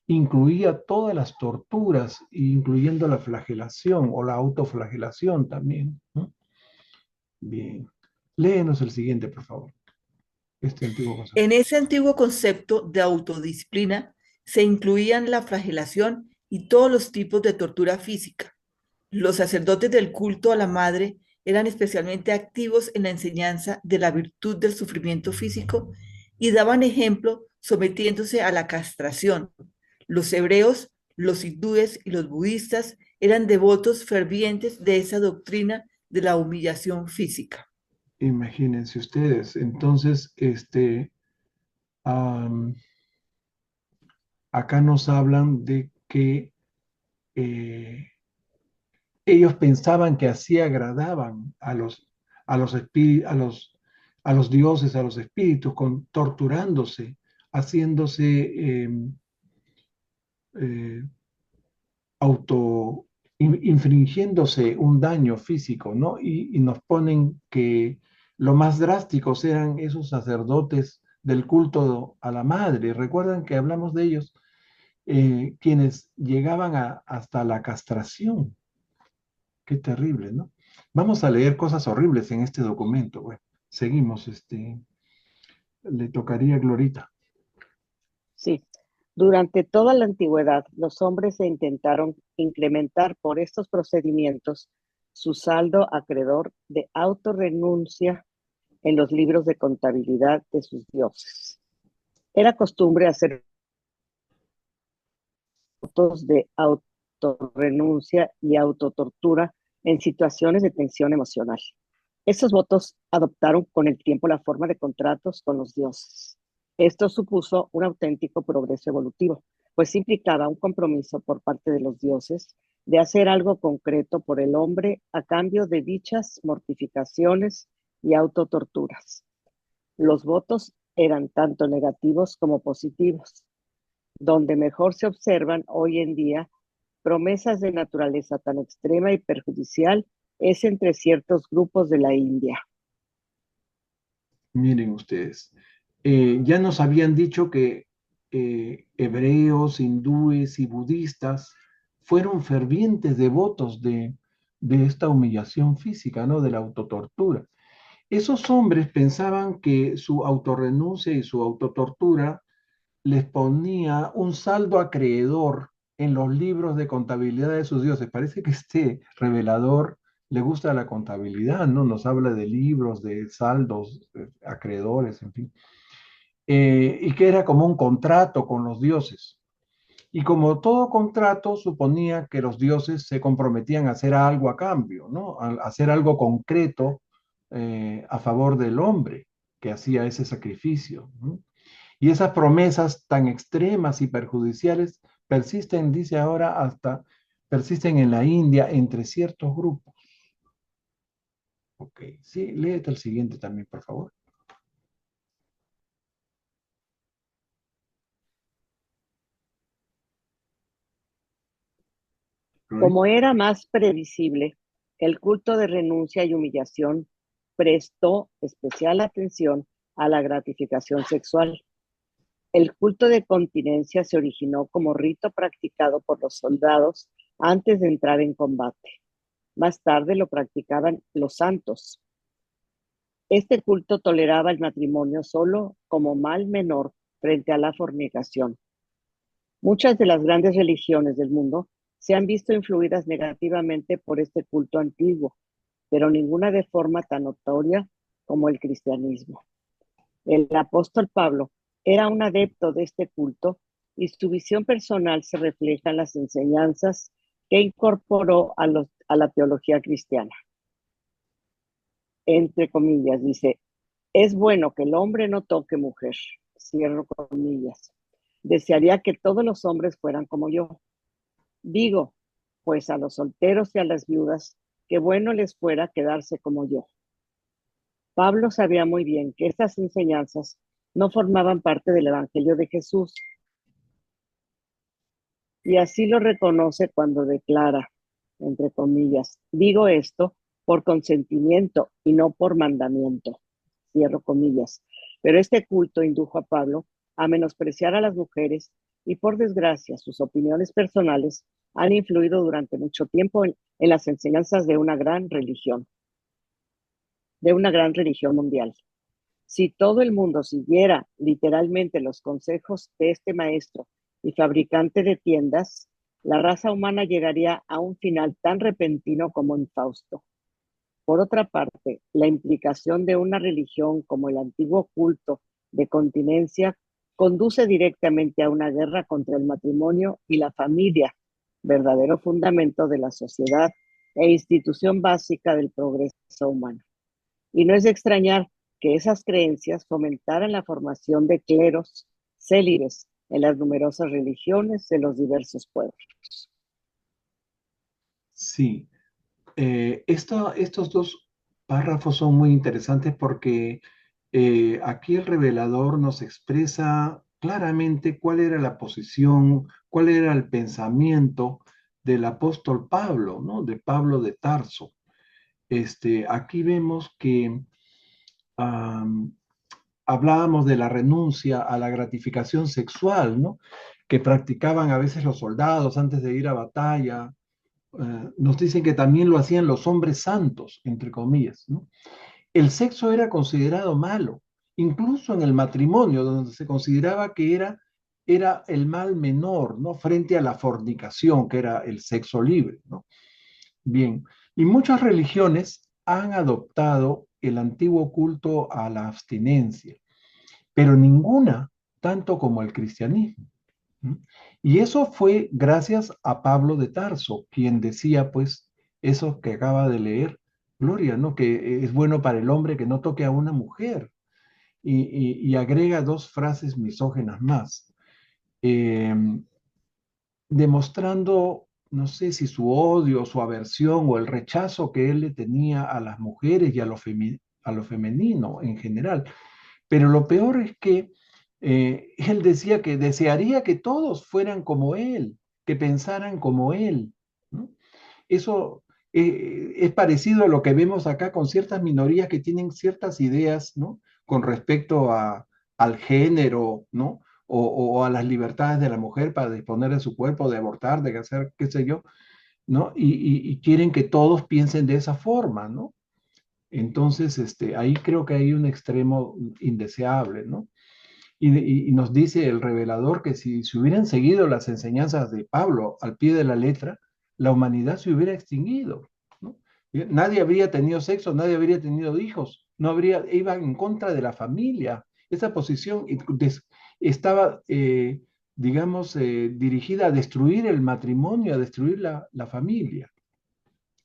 incluía todas las torturas, incluyendo la flagelación o la autoflagelación también, ¿no? Bien. Léenos el siguiente, por favor. Este antiguo concepto. En ese antiguo concepto de autodisciplina se incluían la flagelación y todos los tipos de tortura física. Los sacerdotes del culto a la madre eran especialmente activos en la enseñanza de la virtud del sufrimiento físico y daban ejemplo sometiéndose a la castración. Los hebreos, los hindúes y los budistas eran devotos fervientes de esa doctrina de la humillación física. Imagínense ustedes, entonces, acá nos hablan de que ellos pensaban que así agradaban a los dioses, a los espíritus, torturándose, haciéndose eh, infringiéndose un daño físico, ¿no? Y nos ponen que lo más drásticos eran esos sacerdotes del culto a la madre. Recuerdan que hablamos de ellos, quienes llegaban hasta la castración. Qué terrible, ¿no? Vamos a leer cosas horribles en este documento. Bueno, seguimos, le tocaría a Glorita. Sí. Durante toda la antigüedad, los hombres se intentaron incrementar por estos procedimientos su saldo acreedor de autorrenuncia en los libros de contabilidad de sus dioses. Era costumbre hacer votos de autorrenuncia y autotortura en situaciones de tensión emocional. Estos votos adoptaron con el tiempo la forma de contratos con los dioses. Esto supuso un auténtico progreso evolutivo, pues implicaba un compromiso por parte de los dioses de hacer algo concreto por el hombre a cambio de dichas mortificaciones y autotorturas. Los votos eran tanto negativos como positivos. Donde mejor se observan hoy en día promesas de naturaleza tan extrema y perjudicial es entre ciertos grupos de la India. Miren ustedes, Ya nos habían dicho que hebreos, hindúes y budistas fueron fervientes devotos de esta humillación física, ¿no? De la autotortura. Esos hombres pensaban que su autorrenuncia y su autotortura les ponía un saldo acreedor en los libros de contabilidad de sus dioses. Parece que este revelador le gusta la contabilidad, ¿no? Nos habla de libros, de saldos, acreedores, en fin. Y que era como un contrato con los dioses. Y como todo contrato suponía que los dioses se comprometían a hacer algo a cambio, ¿no? A hacer algo concreto a favor del hombre que hacía ese sacrificio, ¿no? Y esas promesas tan extremas y perjudiciales persisten, dice ahora, persisten en la India entre ciertos grupos. Ok, sí, léete el siguiente también, por favor. Como era más previsible, el culto de renuncia y humillación prestó especial atención a la gratificación sexual. El culto de continencia se originó como rito practicado por los soldados antes de entrar en combate. Más tarde lo practicaban los santos. Este culto toleraba el matrimonio solo como mal menor frente a la fornicación. Muchas de las grandes religiones del mundo se han visto influidas negativamente por este culto antiguo, pero ninguna de forma tan notoria como el cristianismo. El apóstol Pablo era un adepto de este culto y su visión personal se refleja en las enseñanzas que incorporó a la teología cristiana. Entre comillas, dice, es bueno que el hombre no toque mujer, cierro comillas. Desearía que todos los hombres fueran como yo. Digo, pues a los solteros y a las viudas, qué bueno les fuera quedarse como yo. Pablo sabía muy bien que estas enseñanzas no formaban parte del Evangelio de Jesús. Y así lo reconoce cuando declara, entre comillas, digo esto por consentimiento y no por mandamiento, cierro comillas. Pero este culto indujo a Pablo a menospreciar a las mujeres y por desgracia sus opiniones personales han influido durante mucho tiempo en las enseñanzas de una gran religión mundial. Si todo el mundo siguiera literalmente los consejos de este maestro y fabricante de tiendas, la raza humana llegaría a un final tan repentino como infausto. Por otra parte, la implicación de una religión como el antiguo culto de continencia conduce directamente a una guerra contra el matrimonio y la familia, verdadero fundamento de la sociedad e institución básica del progreso humano. Y no es de extrañar que esas creencias fomentaran la formación de cleros célibes en las numerosas religiones de los diversos pueblos. Sí, estos dos párrafos son muy interesantes porque aquí el revelador nos expresa claramente cuál era la posición, cuál era el pensamiento del apóstol Pablo, ¿no? De Pablo de Tarso. Aquí vemos que am, hablábamos de la renuncia a la gratificación sexual, ¿no? Que practicaban a veces los soldados antes de ir a batalla. Nos dicen que también lo hacían los hombres santos, entre comillas, ¿no? El sexo era considerado malo, incluso en el matrimonio, donde se consideraba que era el mal menor, ¿no? Frente a la fornicación, que era el sexo libre, ¿no? Bien, y muchas religiones han adoptado el antiguo culto a la abstinencia, pero ninguna tanto como el cristianismo. ¿Mm? Y eso fue gracias a Pablo de Tarso, quien decía, pues, eso que acaba de leer, Gloria, ¿no? Que es bueno para el hombre que no toque a una mujer. Y agrega dos frases misógenas más, eh, demostrando, no sé si su odio, su aversión o el rechazo que él le tenía a las mujeres y a lo femenino en general. Pero lo peor es que él decía que desearía que todos fueran como él, que pensaran como él, ¿no? Eso es parecido a lo que vemos acá con ciertas minorías que tienen ciertas ideas, ¿no? Con respecto a al género, ¿no? O a las libertades de la mujer para disponer de su cuerpo, de abortar, de hacer, qué sé yo, ¿no? Y quieren que todos piensen de esa forma, ¿no? Entonces, ahí creo que hay un extremo indeseable, ¿no? Y nos dice el revelador que si se hubieran seguido las enseñanzas de Pablo al pie de la letra, la humanidad se hubiera extinguido, ¿no? Nadie habría tenido sexo, nadie habría tenido hijos, no habría, iba en contra de la familia. Esa posición estaba, digamos, dirigida a destruir el matrimonio, a destruir la familia.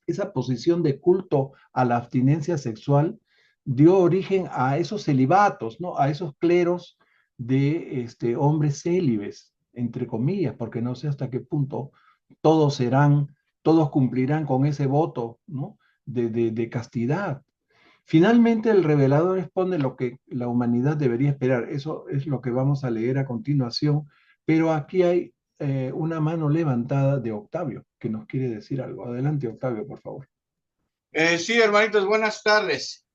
Esa posición de culto a la abstinencia sexual dio origen a esos celibatos, ¿no? A esos cleros de hombres célibes, entre comillas, porque no sé hasta qué punto todos serán, todos cumplirán con ese voto, ¿no? De castidad. Finalmente, el revelador expone lo que la humanidad debería esperar. Eso es lo que vamos a leer a continuación, pero aquí hay una mano levantada de Octavio, que nos quiere decir algo. Adelante, Octavio, por favor. Sí, hermanitos, buenas tardes.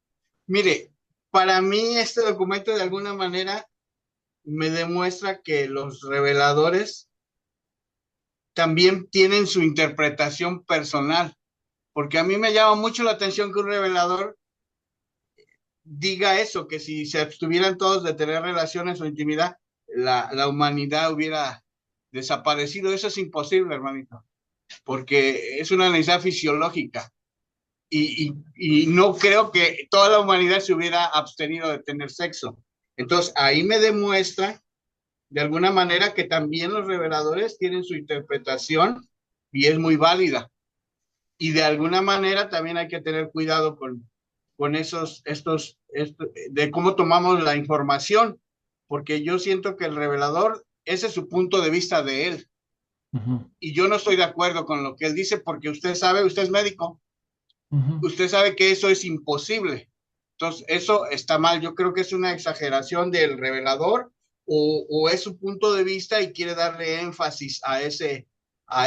Mire, para mí este documento de alguna manera me demuestra que los reveladores también tienen su interpretación personal, porque a mí me llama mucho la atención que un revelador diga eso, que si se abstuvieran todos de tener relaciones o intimidad, la humanidad hubiera desaparecido. Eso es imposible, hermanito, porque es una necesidad fisiológica. Y no creo que toda la humanidad se hubiera abstenido de tener sexo. Entonces, ahí me demuestra, de alguna manera, que también los reveladores tienen su interpretación y es muy válida. Y de alguna manera también hay que tener cuidado con de cómo tomamos la información, porque yo siento que el revelador, ese es su punto de vista de él. Y yo no estoy de acuerdo con lo que él dice, porque usted sabe, usted es médico, usted sabe que eso es imposible. Entonces, eso está mal. Yo creo que es una exageración del revelador o es su punto de vista y quiere darle énfasis a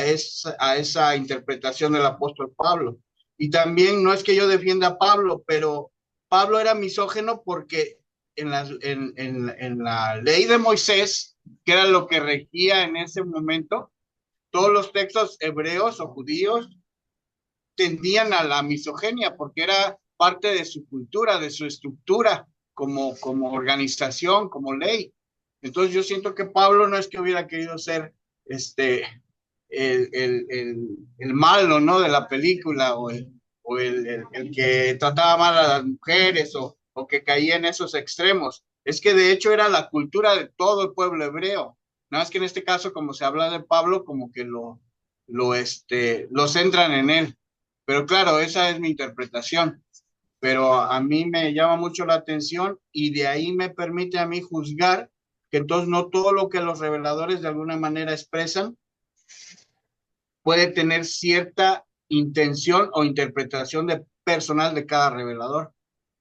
esa interpretación del apóstol Pablo. Y también no es que yo defienda a Pablo, pero Pablo era misógino porque en la ley de Moisés, que era lo que regía en ese momento, todos los textos hebreos o judíos tendían a la misoginia porque era parte de su cultura, de su estructura como organización, como ley. Entonces yo siento que Pablo no es que hubiera querido ser el malo, ¿no? De la película o el que trataba mal a las mujeres o que caía en esos extremos. Es que de hecho era la cultura de todo el pueblo hebreo. Nada más que en este caso, como se habla de Pablo, como que lo centran en él. Pero claro, esa es mi interpretación. Pero a mí me llama mucho la atención y de ahí me permite a mí juzgar que entonces no todo lo que los reveladores de alguna manera expresan puede tener cierta intención o interpretación personal de cada revelador.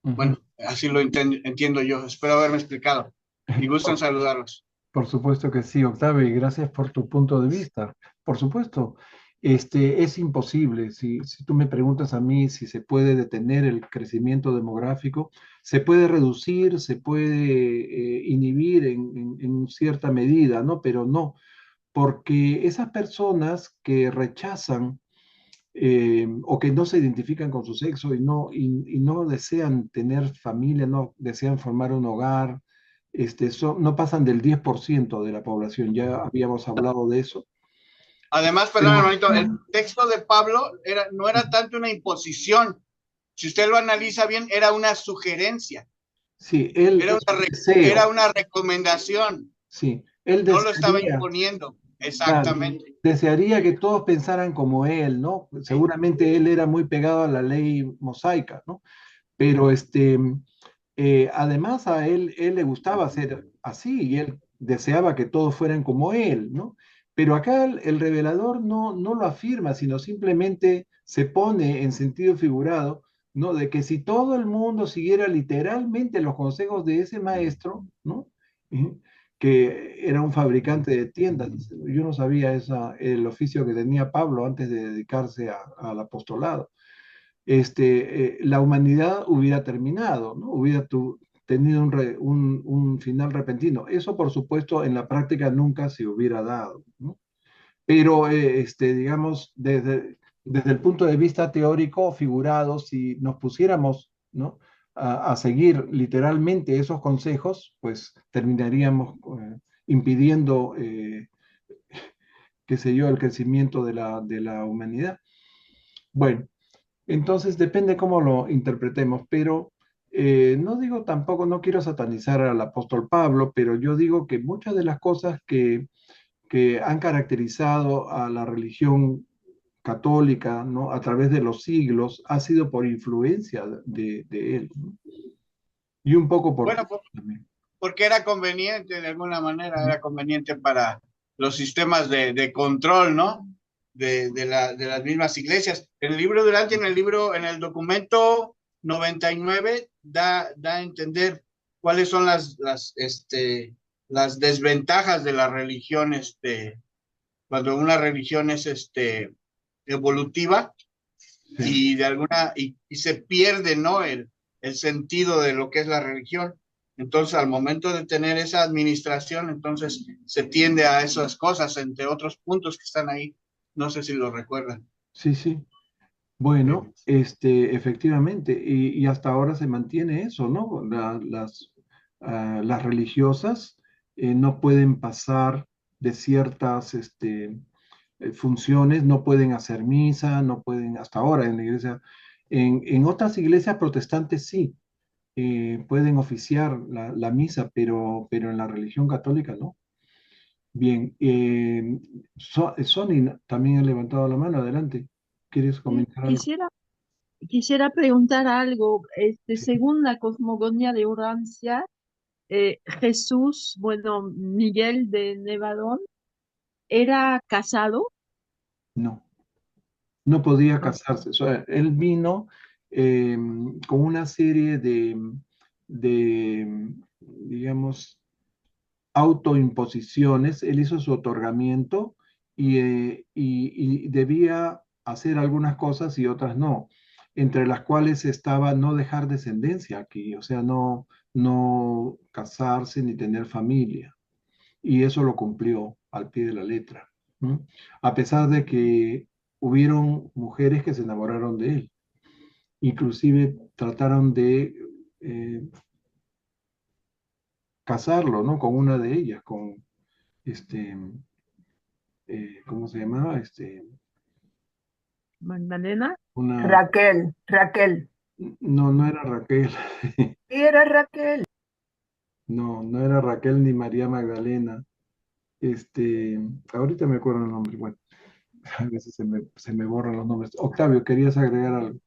Bueno, así lo entiendo yo. Espero haberme explicado. Y gusto en saludarlos. Por supuesto que sí, Octavio, y gracias por tu punto de vista. Por supuesto, es imposible. Si tú me preguntas a mí si se puede detener el crecimiento demográfico, se puede reducir, se puede inhibir en cierta medida, ¿no? Pero no, porque esas personas que rechazan o que no se identifican con su sexo y no desean tener familia, no desean formar un hogar, no pasan del 10% de la población, ya habíamos hablado de eso. Además, perdón, hermanito, el texto de Pablo no era tanto una imposición. Si usted lo analiza bien, era una sugerencia. Sí, era una recomendación. Sí, él no lo estaba imponiendo. Exactamente. Claro, desearía que todos pensaran como él, ¿no? Seguramente él era muy pegado a la ley mosaica, ¿no? Pero además a él le gustaba ser así y él deseaba que todos fueran como él, ¿no? Pero acá el revelador no lo afirma, sino simplemente se pone en sentido figurado, ¿no? De que si todo el mundo siguiera literalmente los consejos de ese maestro, ¿no? Que era un fabricante de tiendas. Yo no sabía el oficio que tenía Pablo antes de dedicarse al apostolado. La humanidad hubiera terminado, ¿no? tenido un final repentino. Eso, por supuesto, en la práctica nunca se hubiera dado, ¿no? Pero, digamos, desde el punto de vista teórico figurado, si nos pusiéramos, ¿no?, a seguir literalmente esos consejos, pues terminaríamos impidiendo, qué sé yo, el crecimiento de la humanidad. Bueno, entonces depende cómo lo interpretemos, pero no digo tampoco, no quiero satanizar al apóstol Pablo, pero yo digo que muchas de las cosas que han caracterizado a la religión católica, ¿no?, a través de los siglos, ha sido por influencia de él, ¿no? Y un poco por Bueno, también. porque era conveniente, de alguna manera, era conveniente para los sistemas de control, ¿no? De las mismas iglesias. El libro Durante, en el documento 99, da a entender cuáles son las desventajas de la religión, cuando una religión es evolutiva y de alguna, y se pierde, ¿no?, el sentido de lo que es la religión. Entonces, al momento de tener esa administración, entonces se tiende a esas cosas, entre otros puntos que están ahí. No sé si lo recuerdan. Sí, sí. Bueno, efectivamente, y hasta ahora se mantiene eso, ¿no? Las religiosas no pueden pasar de ciertas funciones, no pueden hacer misa, no pueden, hasta ahora en la iglesia, en otras iglesias protestantes sí, pueden oficiar la misa, pero en la religión católica no. Bien, Sony también ha levantado la mano, adelante. ¿Quieres Sí, comentar algo? quisiera preguntar algo. Sí. Según la cosmogonía de Urantia, Jesús, bueno, Miguel de Nevadón, ¿era casado? No, no podía Ah, casarse. O sea, él vino eh, con una serie digamos, autoimposiciones. Él hizo su otorgamiento y debía hacer algunas cosas y otras no, entre las cuales estaba no dejar descendencia aquí, o sea, no casarse ni tener familia. Y eso lo cumplió al pie de la letra, ¿no? A pesar de que hubieron mujeres que se enamoraron de él, inclusive trataron de casarlo, ¿no?, con una de ellas, con este, ¿cómo se llamaba? Magdalena. Una, Raquel. no, no era Raquel, Y era Raquel. no, no era Raquel ni María Magdalena. Ahorita me acuerdo el nombre, bueno, a veces se me borran los nombres. Octavio, ¿querías agregar algo?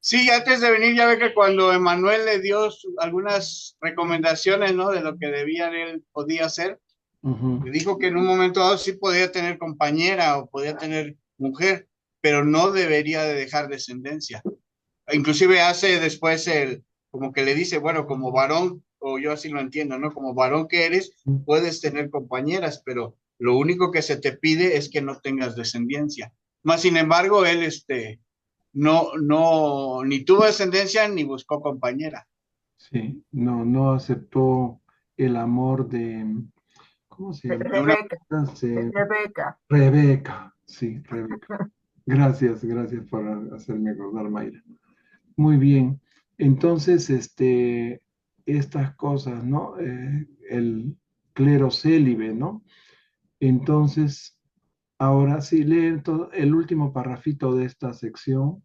Sí, antes de venir ya ve que cuando Emanuel le dio algunas recomendaciones, ¿no?, de lo que él podía hacer, Ujú. le dijo que en un momento dado sí podía tener compañera o podía tener mujer, pero no debería de dejar descendencia. Inclusive hace después como que le dice, bueno, como varón, o yo así lo entiendo, ¿no? Como varón que eres, puedes tener compañeras, pero lo único que se te pide es que no tengas descendencia. Más sin embargo, él, ni tuvo descendencia ni buscó compañera. Sí, no aceptó el amor ¿cómo se llama? De una, Rebeca. Rebeca. Rebeca, sí, Rebeca. Gracias por hacerme acordar, Mayra. Muy bien. Entonces, estas cosas, ¿no? El clero célibe, ¿no? Entonces, ahora sí, lee el último parrafito de esta sección.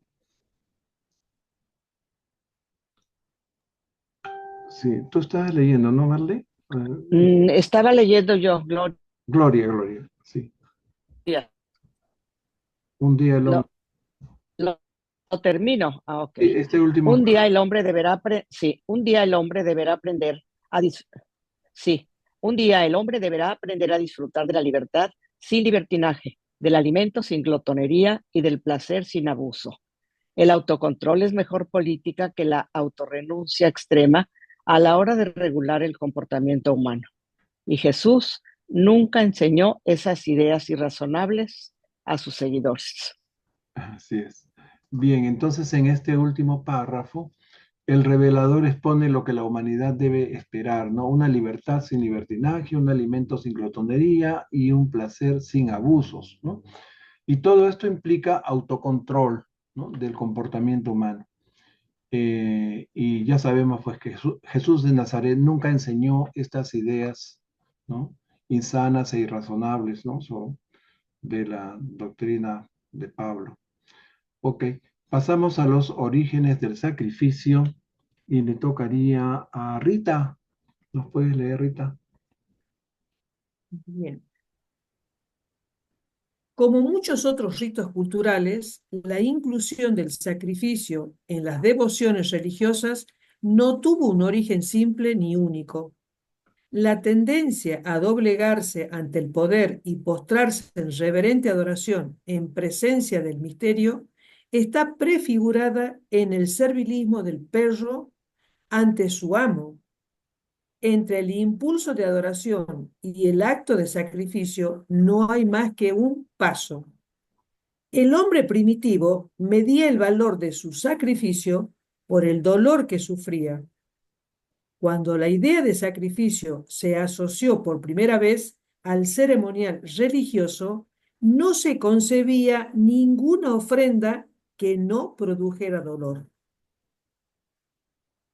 Sí, tú estabas leyendo, ¿no, Marley? Estaba leyendo yo, Gloria. Gloria, sí. Un día el hombre. Lo termino. Ah, ok. Este último. Un día el hombre deberá, un día el hombre deberá aprender a sí, un día el hombre deberá aprender a disfrutar de la libertad sin libertinaje, del alimento sin glotonería y del placer sin abuso. El autocontrol es mejor política que la autorrenuncia extrema a la hora de regular el comportamiento humano. Y Jesús nunca enseñó esas ideas irrazonables a sus seguidores. Así es. Bien, entonces en este último párrafo, el revelador expone lo que la humanidad debe esperar, ¿no? Una libertad sin libertinaje, un alimento sin glotonería y un placer sin abusos, ¿no? Y todo esto implica autocontrol, ¿no? Del comportamiento humano. Y ya sabemos pues que Jesús de Nazaret nunca enseñó estas ideas, ¿no? Insanas e irrazonables, ¿no? De la doctrina de Pablo. Ok, pasamos a los orígenes del sacrificio y le tocaría a Rita. ¿Nos puedes leer, Rita? Bien. Como muchos otros ritos culturales, la inclusión del sacrificio en las devociones religiosas no tuvo un origen simple ni único. La tendencia a doblegarse ante el poder y postrarse en reverente adoración en presencia del misterio está prefigurada en el servilismo del perro ante su amo. Entre el impulso de adoración y el acto de sacrificio no hay más que un paso. El hombre primitivo medía el valor de su sacrificio por el dolor que sufría. Cuando la idea de sacrificio se asoció por primera vez al ceremonial religioso, no se concebía ninguna ofrenda que no produjera dolor.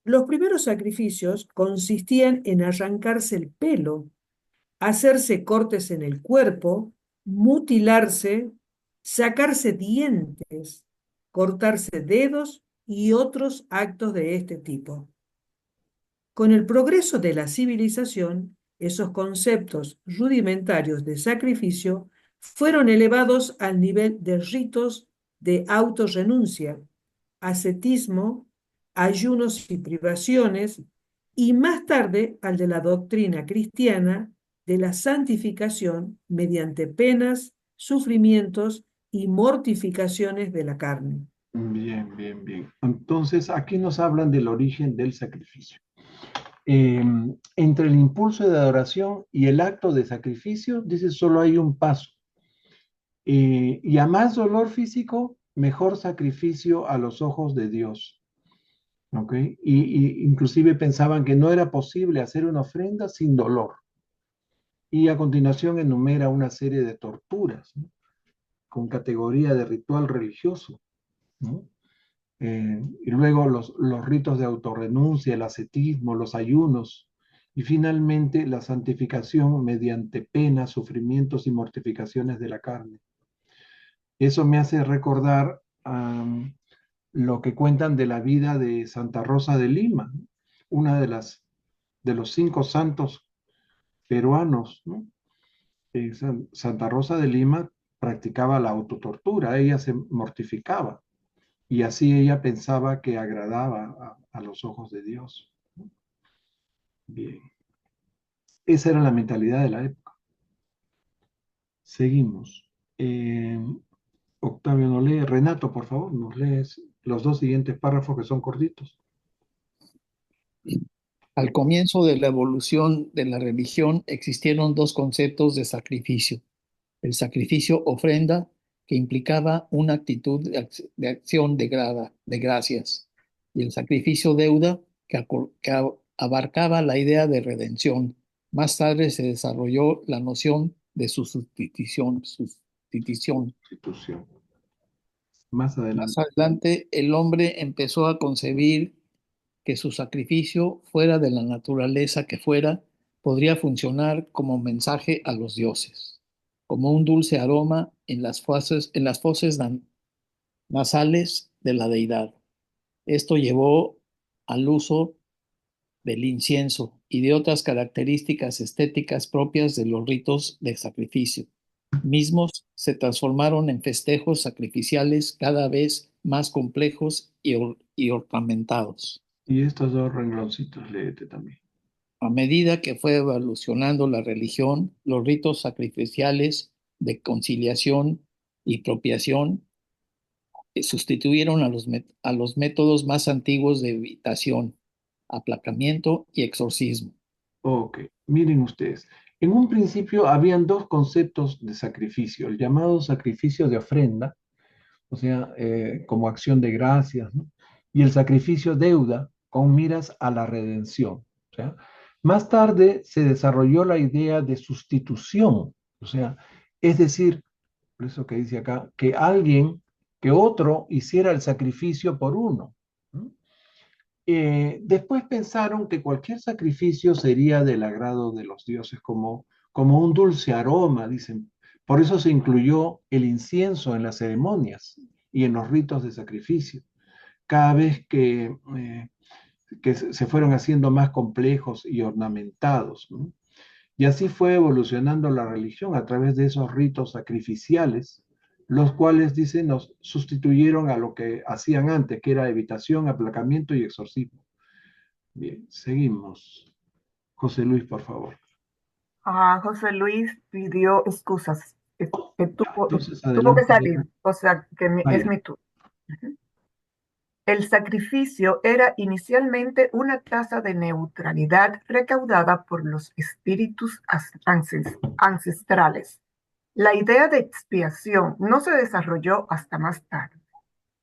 Los primeros sacrificios consistían en arrancarse el pelo, hacerse cortes en el cuerpo, mutilarse, sacarse dientes, cortarse dedos y otros actos de este tipo. Con el progreso de la civilización, esos conceptos rudimentarios de sacrificio fueron elevados al nivel de ritos de autorrenuncia, ascetismo, ayunos y privaciones, y más tarde al de la doctrina cristiana de la santificación mediante penas, sufrimientos y mortificaciones de la carne. Bien, bien, bien. Entonces, aquí nos hablan del origen del sacrificio. Entre el impulso de adoración y el acto de sacrificio, dice, solo hay un paso. Y a más dolor físico, mejor sacrificio a los ojos de Dios. ¿Ok? Inclusive pensaban que no era posible hacer una ofrenda sin dolor. Y a continuación enumera una serie de torturas, ¿no? Con categoría de ritual religioso, ¿no? Y luego los ritos de autorrenuncia, el ascetismo, los ayunos, y finalmente la santificación mediante penas, sufrimientos y mortificaciones de la carne. Eso me hace recordar lo que cuentan de la vida de Santa Rosa de Lima, ¿no? Una de los 5 santos peruanos, ¿no? Santa Rosa de Lima practicaba la autotortura, ella se mortificaba. Y así ella pensaba que agradaba a los ojos de Dios. Bien. Esa era la mentalidad de la época. Seguimos. Octavio nos lee. Renato, por favor, nos lees los 2 siguientes párrafos que son cortitos. Al comienzo de la evolución de la religión existieron dos conceptos de sacrificio. El sacrificio ofrenda, que implicaba una actitud de acción de gracias, y el sacrificio deuda, que abarcaba la idea de redención. Más tarde se desarrolló la noción de su sustitución. Sustitución. Más adelante. Más adelante, el hombre empezó a concebir que su sacrificio, fuera de la naturaleza que fuera, podría funcionar como mensaje a los dioses, como un dulce aroma en las foses nasales de la deidad. Esto llevó al uso del incienso y de otras características estéticas propias de los ritos de sacrificio. Mismos se transformaron en festejos sacrificiales cada vez más complejos y ornamentados. Y estos 2 rengloncitos, léete también. A medida que fue evolucionando la religión, los ritos sacrificiales de conciliación y propiación sustituyeron a los métodos más antiguos de evitación, aplacamiento y exorcismo. Ok, miren ustedes. En un principio habían 2 conceptos de sacrificio, el llamado sacrificio de ofrenda, o sea, como acción de gracias, ¿no? Y el sacrificio deuda, con miras a la redención. O sea, más tarde se desarrolló la idea de sustitución, o sea, es decir, por eso que dice acá, que otro hiciera el sacrificio por uno. ¿No? Después pensaron que cualquier sacrificio sería del agrado de los dioses, como un dulce aroma, dicen. Por eso se incluyó el incienso en las ceremonias y en los ritos de sacrificio. Cada vez que se fueron haciendo más complejos y ornamentados, ¿no? Y así fue evolucionando la religión a través de esos ritos sacrificiales, los cuales, dicen, nos sustituyeron a lo que hacían antes, que era evitación, aplacamiento y exorcismo. Bien, seguimos. José Luis, por favor. José Luis pidió excusas, que tuvo Entonces, que adelante. salir, o sea, que es Vaya. mi turno. Ujú. El sacrificio era inicialmente una tasa de neutralidad recaudada por los espíritus ancestrales. La idea de expiación no se desarrolló hasta más tarde.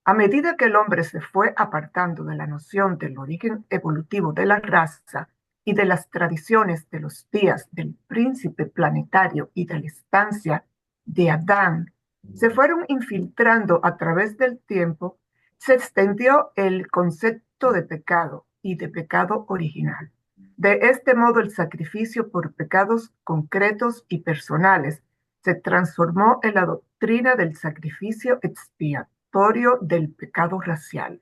A medida que el hombre se fue apartando de la noción del origen evolutivo de la raza y de las tradiciones de los días del príncipe planetario y de la estancia de Adán, se fueron infiltrando a través del tiempo, se extendió el concepto de pecado y de pecado original. De este modo, el sacrificio por pecados concretos y personales se transformó en la doctrina del sacrificio expiatorio del pecado racial.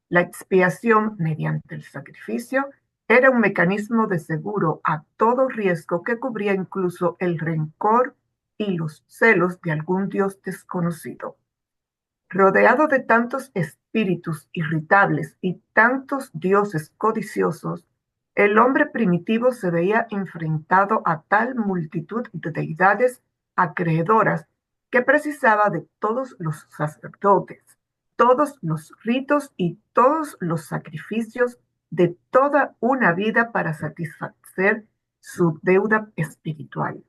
La expiación mediante el sacrificio era un mecanismo de seguro a todo riesgo que cubría incluso el rencor y los celos de algún dios desconocido. Rodeado de tantos espíritus irritables y tantos dioses codiciosos, el hombre primitivo se veía enfrentado a tal multitud de deidades acreedoras que precisaba de todos los sacerdotes, todos los ritos y todos los sacrificios de toda una vida para satisfacer su deuda espiritual.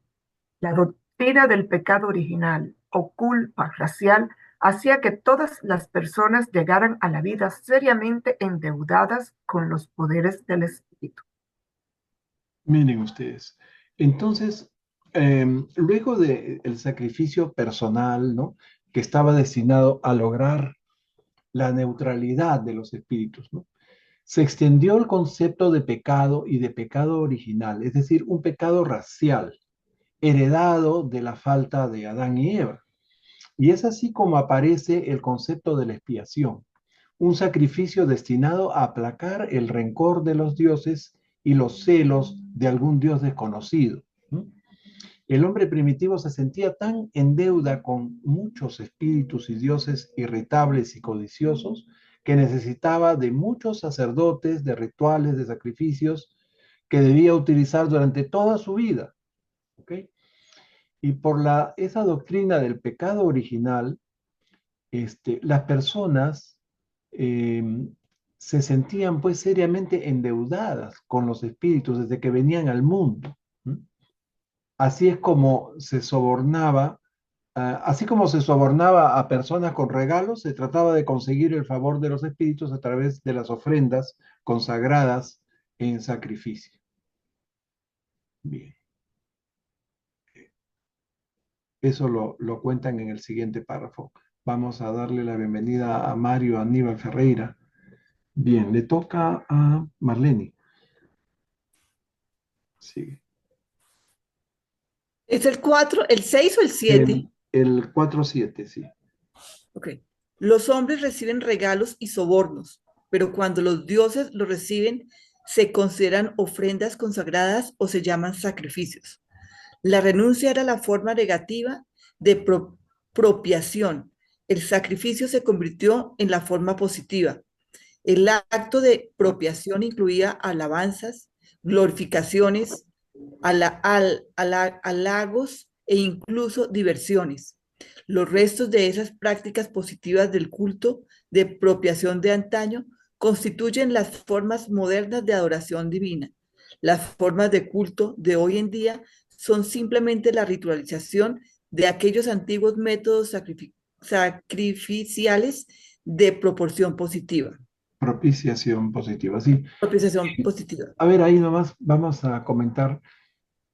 La doctrina del pecado original o culpa racial hacía que todas las personas llegaran a la vida seriamente endeudadas con los poderes del espíritu. Miren ustedes. Entonces, luego del sacrificio personal, ¿no? Que estaba destinado a lograr la neutralidad de los espíritus, ¿no? Se extendió el concepto de pecado y de pecado original, es decir, un pecado racial, heredado de la falta de Adán y Eva. Y es así como aparece el concepto de la expiación, un sacrificio destinado a aplacar el rencor de los dioses y los celos de algún dios desconocido. El hombre primitivo se sentía tan en deuda con muchos espíritus y dioses irritables y codiciosos que necesitaba de muchos sacerdotes, de rituales, de sacrificios que debía utilizar durante toda su vida. ¿Okay? Y por esa doctrina del pecado original, las personas se sentían pues seriamente endeudadas con los espíritus desde que venían al mundo. Así es como se sobornaba, así como se sobornaba a personas con regalos, se trataba de conseguir el favor de los espíritus a través de las ofrendas consagradas en sacrificio. Bien. Eso lo cuentan en el siguiente párrafo. Vamos a darle la bienvenida a Mario Aníbal Ferreira. Bien, le toca a Marlene. Sigue. ¿Es el 4, el 6 o el 7? El 4-7, sí. Ok. Los hombres reciben regalos y sobornos, pero cuando los dioses los reciben, se consideran ofrendas consagradas o se llaman sacrificios. La renuncia era la forma negativa de propiación. El sacrificio se convirtió en la forma positiva. El acto de propiación incluía alabanzas, glorificaciones, halagos e incluso diversiones. Los restos de esas prácticas positivas del culto de propiación de antaño constituyen las formas modernas de adoración divina. Las formas de culto de hoy en día son simplemente la ritualización de aquellos antiguos métodos sacrificiales de proporción positiva. Propiciación positiva, sí. propiciación positiva. A ver, ahí nomás vamos a comentar,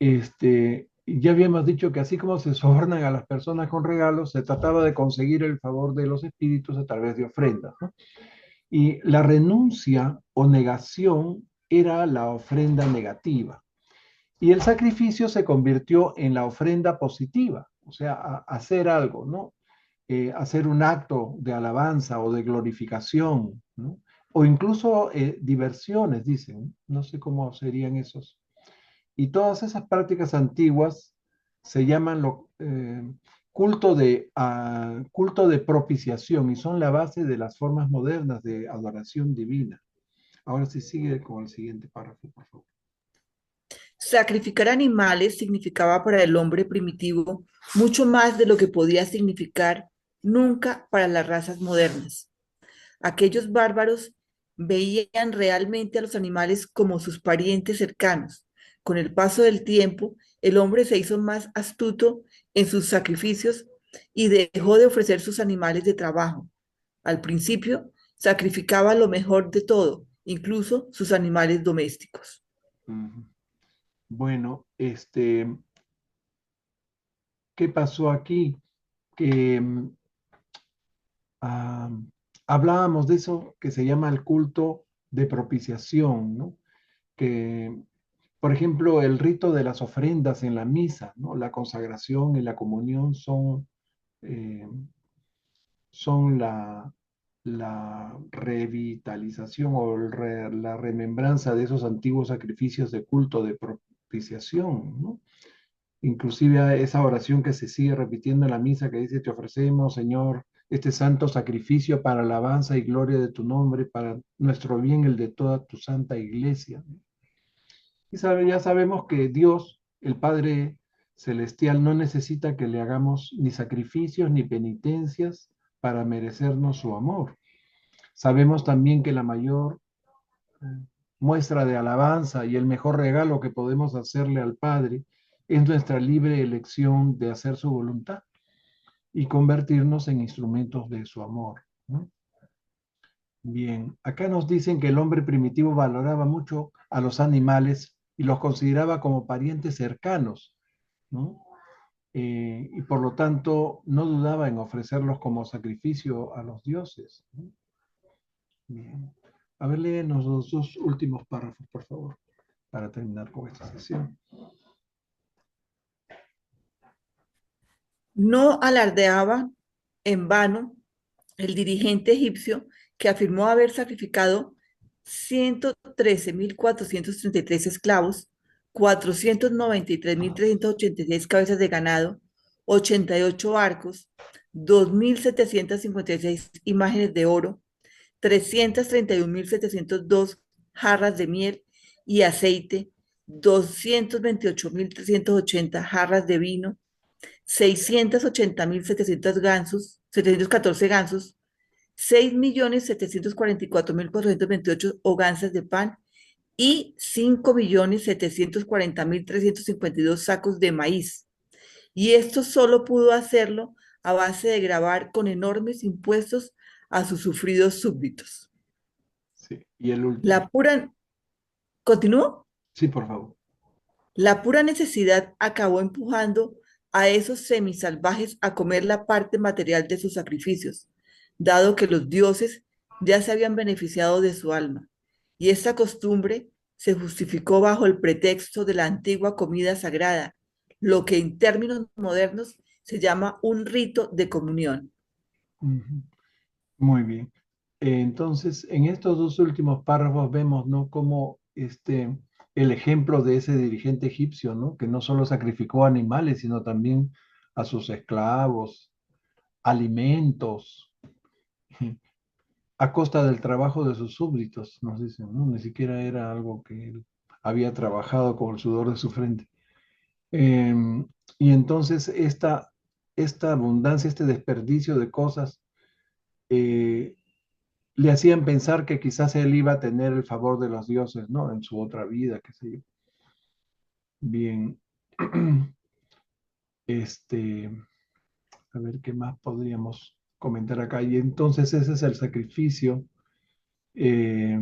ya habíamos dicho que así como se sobornan a las personas con regalos, se trataba de conseguir el favor de los espíritus a través de ofrendas, ¿no? Y la renuncia o negación era la ofrenda negativa. Y el sacrificio se convirtió en la ofrenda positiva, o sea, hacer algo, ¿no? Hacer un acto de alabanza o de glorificación, ¿no? O incluso diversiones, dicen, no sé cómo serían esos. Y todas esas prácticas antiguas se llaman culto de propiciación y son la base de las formas modernas de adoración divina. Ahora sí sigue con el siguiente párrafo, por favor. Sacrificar animales significaba para el hombre primitivo mucho más de lo que podía significar nunca para las razas modernas. Aquellos bárbaros veían realmente a los animales como sus parientes cercanos. Con el paso del tiempo, el hombre se hizo más astuto en sus sacrificios y dejó de ofrecer sus animales de trabajo. Al principio, sacrificaba lo mejor de todo, incluso sus animales domésticos. Ujú. Bueno, ¿qué pasó aquí? Que ah, hablábamos de eso que se llama el culto de propiciación, ¿no? Que, por ejemplo, el rito de las ofrendas en la misa, ¿no? La consagración y la comunión eh, son la revitalización o la remembranza de esos antiguos sacrificios de culto de propiciación, ¿no? Inclusive esa oración que se sigue repitiendo en la misa que dice, te ofrecemos, Señor, este santo sacrificio para alabanza y gloria de tu nombre, para nuestro bien, el de toda tu santa iglesia. Y ya sabemos que Dios, el Padre Celestial, no necesita que le hagamos ni sacrificios ni penitencias para merecernos su amor. Sabemos también que la mayor eh, muestra de alabanza y el mejor regalo que podemos hacerle al Padre es nuestra libre elección de hacer su voluntad y convertirnos en instrumentos de su amor, ¿no? Bien, acá nos dicen que el hombre primitivo valoraba mucho a los animales y los consideraba como parientes cercanos, ¿no? Y por lo tanto no dudaba en ofrecerlos como sacrificio a los dioses, ¿no? Bien. A ver, léenos los dos últimos párrafos, por favor, para terminar con esta sesión. No alardeaba en vano el dirigente egipcio que afirmó haber sacrificado 113.433 esclavos, 493.386 cabezas de ganado, 88 arcos, 2.756 imágenes de oro, 331.702 jarras de miel y aceite, 228.380 jarras de vino, 714 gansos, 6.744.428 hoganzas de pan y 5.740.352 sacos de maíz. Y esto solo pudo hacerlo a base de gravar con enormes impuestos a sus sufridos súbditos. Sí, y el último. La pura, ¿continúo? Sí, por favor. La pura necesidad acabó empujando a esos semisalvajes a comer la parte material de sus sacrificios, dado que los dioses ya se habían beneficiado de su alma. Y esta costumbre se justificó bajo el pretexto de la antigua comida sagrada, lo que en términos modernos se llama un rito de comunión. Ujú. Muy bien. Entonces, en estos dos últimos párrafos vemos, ¿no? Cómo el ejemplo de ese dirigente egipcio, ¿no? Que no solo sacrificó animales, sino también a sus esclavos, alimentos, a costa del trabajo de sus súbditos, nos dicen, ¿no? Ni siquiera era algo que él había trabajado con el sudor de su frente. Y entonces esta abundancia, este desperdicio de cosas, eh, le hacían pensar que quizás él iba a tener el favor de los dioses, ¿no? En su otra vida, qué sé yo. Bien. A ver qué más podríamos comentar acá. Y entonces ese es el sacrificio eh,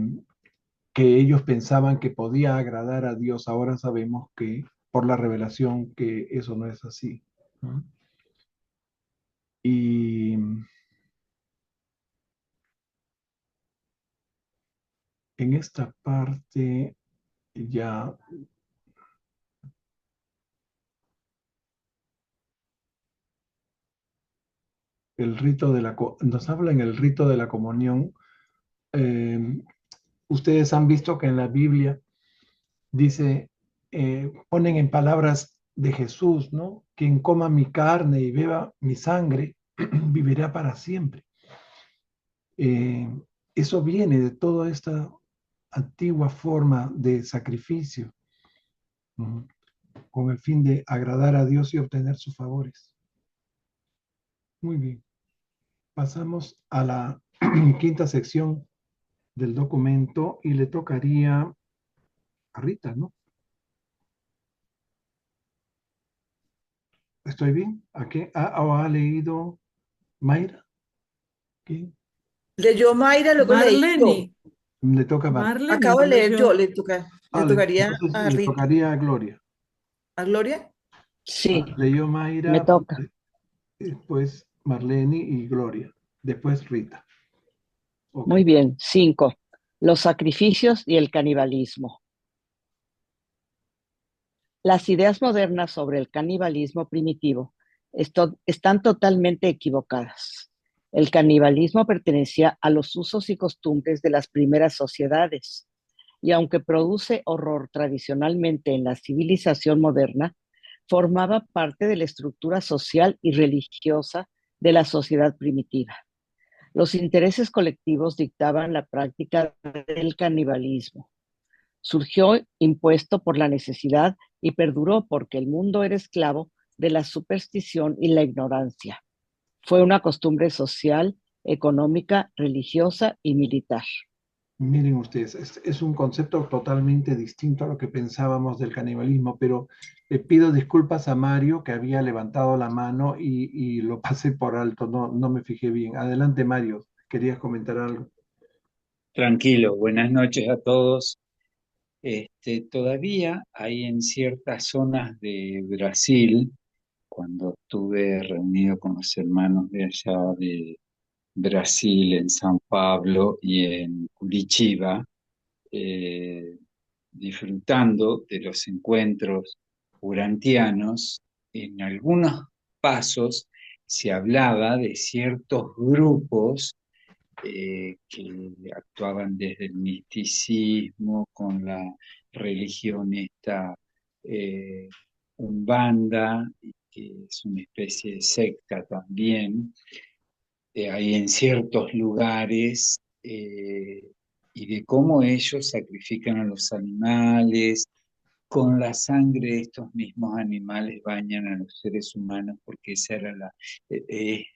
que ellos pensaban que podía agradar a Dios. Ahora sabemos que por la revelación que eso no es así, ¿no? Y en esta parte ya el rito de nos habla en el rito de la comunión. Eh, Ustedes han visto que en la Biblia dice, ponen en palabras de Jesús, ¿no? Quien coma mi carne y beba mi sangre, vivirá para siempre. Eh, Eso viene de toda esta antigua forma de sacrificio, ¿no? Con el fin de agradar a Dios y obtener sus favores. Muy bien. Pasamos a la quinta sección del documento y le tocaría a Rita, ¿no? ¿Estoy bien? ¿A qué? ¿Ha leído Mayra? ¿Quién? Leyó Mayra, luego leí yo. Marlene, Le toca a Mayra. Marlene Acabo de leer yo, leyó. le tocaría Entonces a le Rita. tocaría a Gloria. ¿A Gloria? Sí, Leyó me Mayra, toca. después Marlene y Gloria, después Rita. Ok. Muy bien. 5. Los sacrificios y el canibalismo. Las ideas modernas sobre el canibalismo primitivo están totalmente equivocadas. El canibalismo pertenecía a los usos y costumbres de las primeras sociedades, y aunque produce horror tradicionalmente en la civilización moderna, formaba parte de la estructura social y religiosa de la sociedad primitiva. Los intereses colectivos dictaban la práctica del canibalismo. Surgió impuesto por la necesidad y perduró porque el mundo era esclavo de la superstición y la ignorancia. Fue una costumbre social, económica, religiosa y militar. Miren ustedes, es un concepto totalmente distinto a lo que pensábamos del canibalismo, pero le pido disculpas a Mario que había levantado la mano y lo pasé por alto, no me fijé bien. Adelante, Mario, querías comentar algo. Tranquilo, buenas noches a todos. Todavía hay en ciertas zonas de Brasil, cuando estuve reunido con los hermanos de allá de Brasil, en San Pablo y en Curitiba, eh, disfrutando de los encuentros urantianos, en algunos pasos se hablaba de ciertos grupos que actuaban desde el misticismo, con la religión esta Umbanda, que es una especie de secta también, ahí en ciertos lugares, y de cómo ellos sacrifican a los animales, con la sangre de estos mismos animales bañan a los seres humanos, porque esa era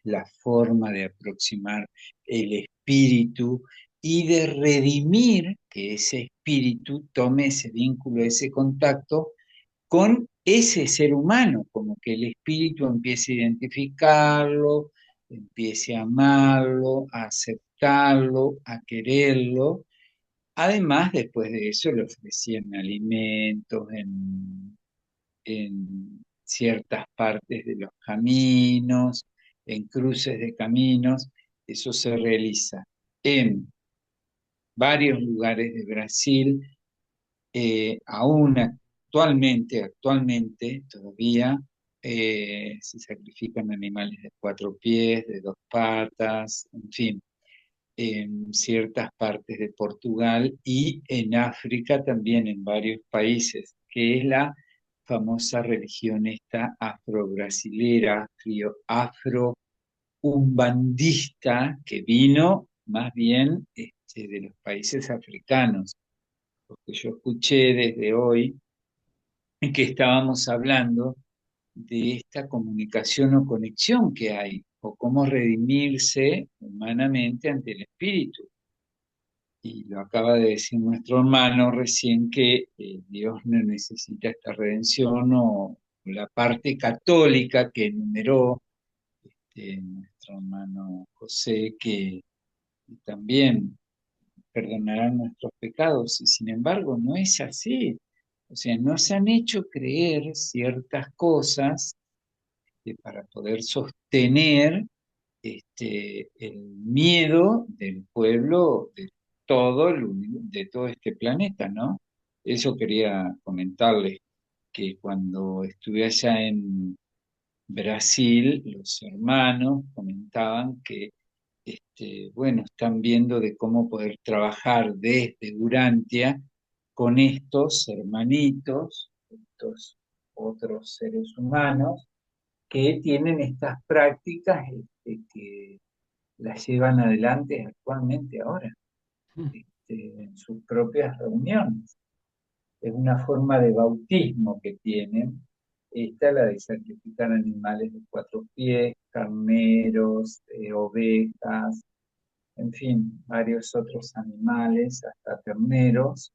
la forma de aproximar el espíritu y de redimir que ese espíritu tome ese vínculo, ese contacto con ese ser humano, como que el espíritu empiece a identificarlo, empiece a amarlo, a aceptarlo, a quererlo. Además, después de eso, le ofrecían alimentos en ciertas partes de los caminos, en cruces de caminos. Eso se realiza en varios lugares de Brasil, aún actualmente todavía se sacrifican animales de 4 pies, de 2 patas, en fin, en ciertas partes de Portugal y en África también, en varios países, que es la famosa religión esta afro-brasilera, afro-umbandista, que vino más bien de los países africanos. Porque yo escuché desde hoy que estábamos hablando de esta comunicación o conexión que hay, o cómo redimirse humanamente ante el espíritu. Y lo acaba de decir nuestro hermano recién, que Dios no necesita esta redención, o la parte católica que enumeró nuestro hermano José, que también perdonarán nuestros pecados. Y sin embargo, no es así. O sea, nos han hecho creer ciertas cosas para poder sostener el miedo del pueblo de todo este planeta, ¿no? Eso quería comentarles, que cuando estuve allá en Brasil, los hermanos comentaban que, bueno, están viendo de cómo poder trabajar desde Durantia con estos hermanitos, estos otros seres humanos, que tienen estas prácticas que las llevan adelante actualmente ahora, en sus propias reuniones. Es una forma de bautismo que tienen. Esta, la de sacrificar animales de 4 pies, carneros, ovejas, en fin, varios otros animales, hasta terneros,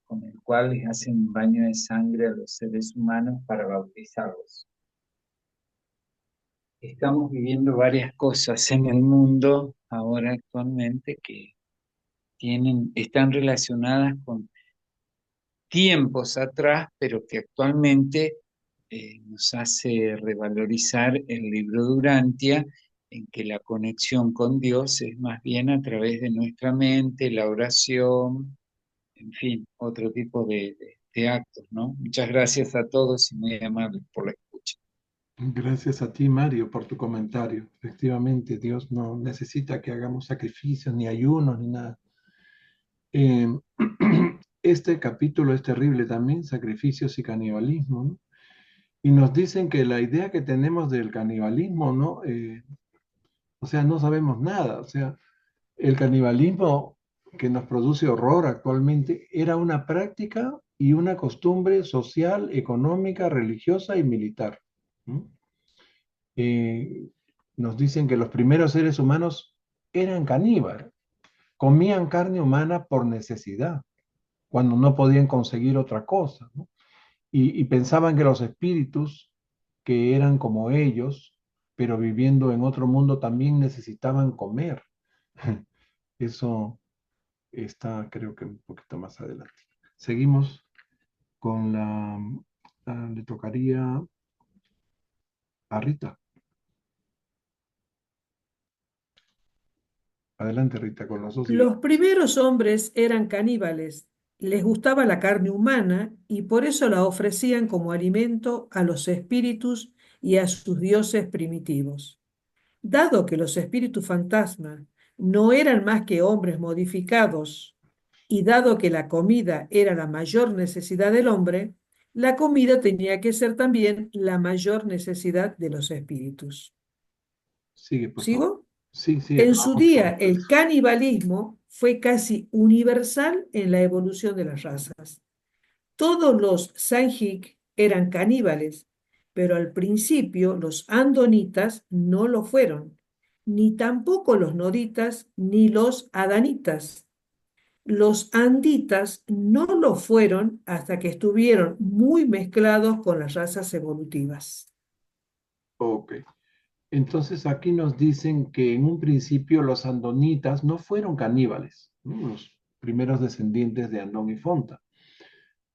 con el cual les hacen un baño de sangre a los seres humanos para bautizarlos. Estamos viviendo varias cosas en el mundo ahora actualmente que están relacionadas con tiempos atrás, pero que actualmente nos hace revalorizar el libro Durantia, en que la conexión con Dios es más bien a través de nuestra mente, la oración, en fin, otro tipo de actos, ¿no? Muchas gracias a todos y muy amables por la escucha. Gracias a ti, Mario, por tu comentario. Efectivamente, Dios no necesita que hagamos sacrificios, ni ayunos, ni nada. Eh, este capítulo es terrible también, sacrificios y canibalismo, ¿no? Y nos dicen que la idea que tenemos del canibalismo, ¿no? O sea, no sabemos nada. O sea, el canibalismo que nos produce horror actualmente era una práctica y una costumbre social, económica, religiosa y militar, ¿no? Nos dicen que los primeros seres humanos eran caníbales, comían carne humana por necesidad, cuando no podían conseguir otra cosa, ¿no? Y pensaban que los espíritus, que eran como ellos, pero viviendo en otro mundo, también necesitaban comer. Eso está, creo que un poquito más adelante. Seguimos con le tocaría a Rita. Adelante, Rita, con los dos idiomas. Los primeros hombres eran caníbales, les gustaba la carne humana y por eso la ofrecían como alimento a los espíritus y a sus dioses primitivos. Dado que los espíritus fantasma no eran más que hombres modificados y dado que la comida era la mayor necesidad del hombre, la comida tenía que ser también la mayor necesidad de los espíritus. Sigue, por favor. ¿Sigo? Sí, sí, En su acabamos día, con el canibalismo fue casi universal en la evolución de las razas. Todos los Sanjik eran caníbales, pero al principio los andonitas no lo fueron, ni tampoco los noditas ni los adanitas. Los anditas no lo fueron hasta que estuvieron muy mezclados con las razas evolutivas. Ok. Entonces aquí nos dicen que en un principio los andonitas no fueron caníbales, ¿no? Los primeros descendientes de Andón y Fonta,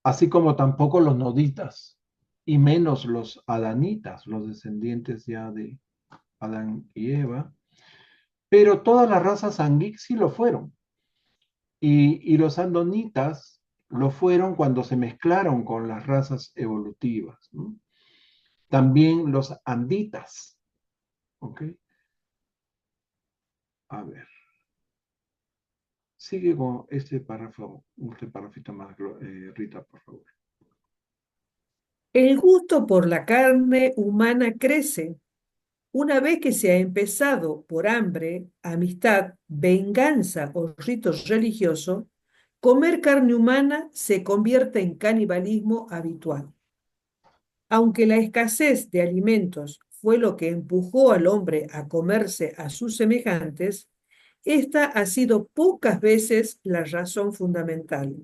así como tampoco los noditas, y menos los adanitas, los descendientes ya de Adán y Eva, pero todas las razas Sanguik sí lo fueron, y los andonitas lo fueron cuando se mezclaron con las razas evolutivas, ¿no? También los anditas, ¿ok? A ver. Sigue con este párrafo, este párrafito más, Rita, por favor. El gusto por la carne humana crece. Una vez que se ha empezado por hambre, amistad, venganza o ritos religiosos, comer carne humana se convierte en canibalismo habitual. Aunque la escasez de alimentos fue lo que empujó al hombre a comerse a sus semejantes, esta ha sido pocas veces la razón fundamental.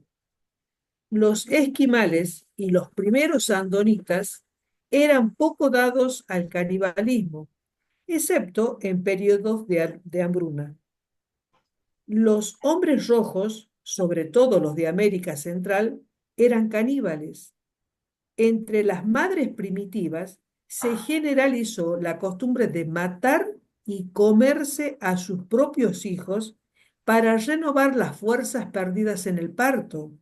Los esquimales y los primeros andonitas eran poco dados al canibalismo, excepto en periodos de hambruna. Los hombres rojos, sobre todo los de América Central, eran caníbales. Entre las madres primitivas se generalizó la costumbre de matar y comerse a sus propios hijos para renovar las fuerzas perdidas en el parto.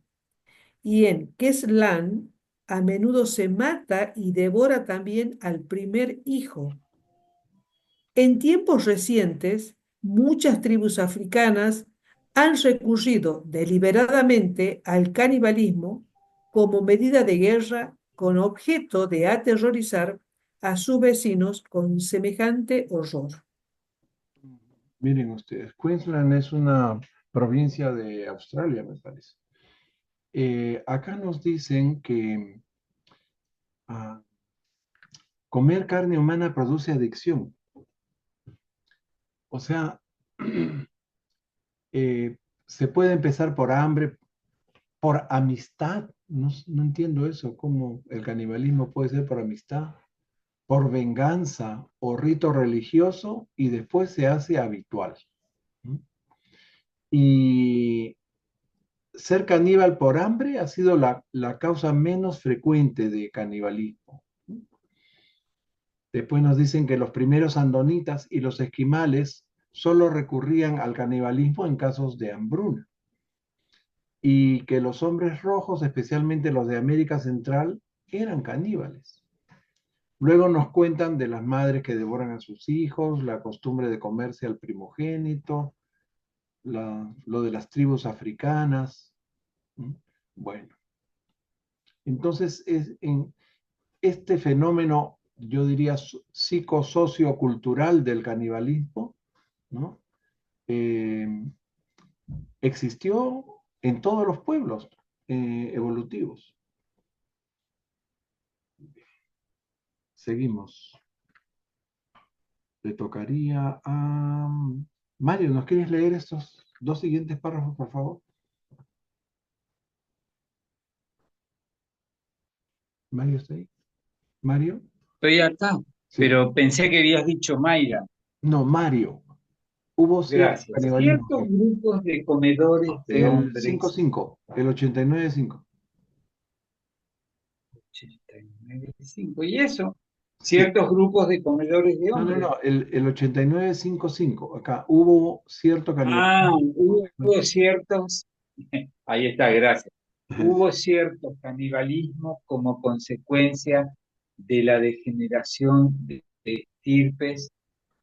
Y en Keslan a menudo se mata y devora también al primer hijo. En tiempos recientes, muchas tribus africanas han recurrido deliberadamente al canibalismo como medida de guerra con objeto de aterrorizar a sus vecinos con semejante horror. Miren ustedes, Queensland es una provincia de Australia, me parece. Acá nos dicen que comer carne humana produce adicción. O sea, se puede empezar por hambre, por amistad. No, no entiendo eso, cómo el canibalismo puede ser por amistad, por venganza o rito religioso y después se hace habitual. ¿Mm? Y ser caníbal por hambre ha sido la causa menos frecuente de canibalismo. Después nos dicen que los primeros andonitas y los esquimales solo recurrían al canibalismo en casos de hambruna. Y que los hombres rojos, especialmente los de América Central, eran caníbales. Luego nos cuentan de las madres que devoran a sus hijos, la costumbre de comerse al primogénito, lo de las tribus africanas. Bueno, entonces en este fenómeno, yo diría, psicosociocultural del canibalismo, ¿no? Existió en todos los pueblos evolutivos. Seguimos. Le tocaría a Mario. ¿Nos quieres leer estos dos siguientes párrafos, por favor? Mario, ¿está ahí? ¿Mario? Estoy acá, Sí. pero pensé que habías dicho Mayra. No, Mario. Hubo cierto Gracias. canibalismo. Ciertos grupos de comedores de El hombres. 5-5, el 89-5. 89,5. ¿Y eso? Ciertos grupos de comedores de No, hombres. no, el 89-5-5. Acá hubo cierto canibalismo. Hubo ciertos. Ahí está, gracias. Hubo cierto canibalismo como consecuencia de la degeneración de estirpes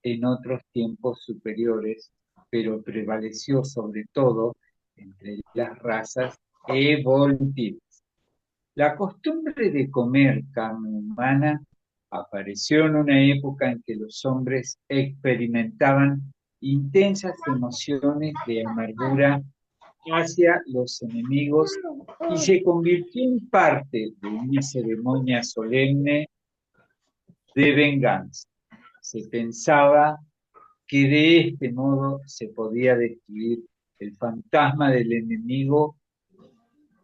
en otros tiempos superiores, pero prevaleció sobre todo entre las razas evolutivas. La costumbre de comer carne humana apareció en una época en que los hombres experimentaban intensas emociones de amargura hacia los enemigos y se convirtió en parte de una ceremonia solemne de venganza. Se pensaba que de este modo se podía destruir el fantasma del enemigo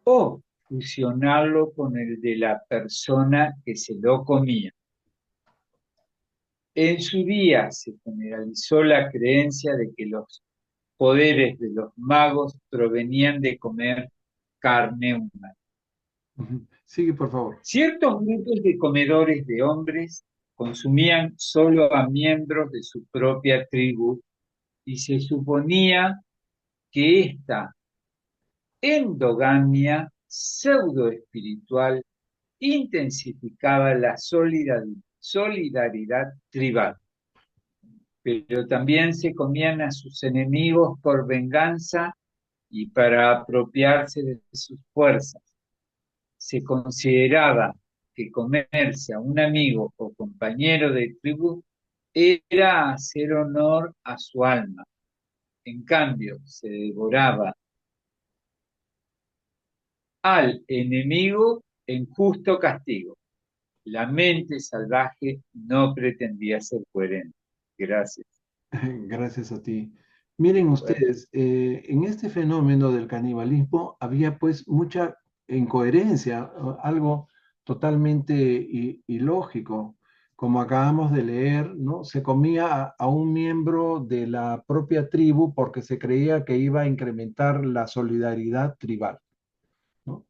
o fusionarlo con el de la persona que se lo comía. En su día se generalizó la creencia de que los poderes de los magos provenían de comer carne humana. Sigue, por favor. Ciertos grupos de comedores de hombres consumían solo a miembros de su propia tribu y se suponía que esta endogamia pseudoespiritual intensificaba la solidaridad tribal, pero también se comían a sus enemigos por venganza y para apropiarse de sus fuerzas. Se consideraba que comerse a un amigo o compañero de tribu era hacer honor a su alma. En cambio, se devoraba al enemigo en justo castigo. La mente salvaje no pretendía ser coherente. Gracias. Gracias a ti. Miren ustedes, en este fenómeno del canibalismo había pues mucha incoherencia, algo totalmente ilógico. como acabamos de leer, ¿no? Se comía a un miembro de la propia tribu porque se creía que iba a incrementar la solidaridad tribal, ¿no?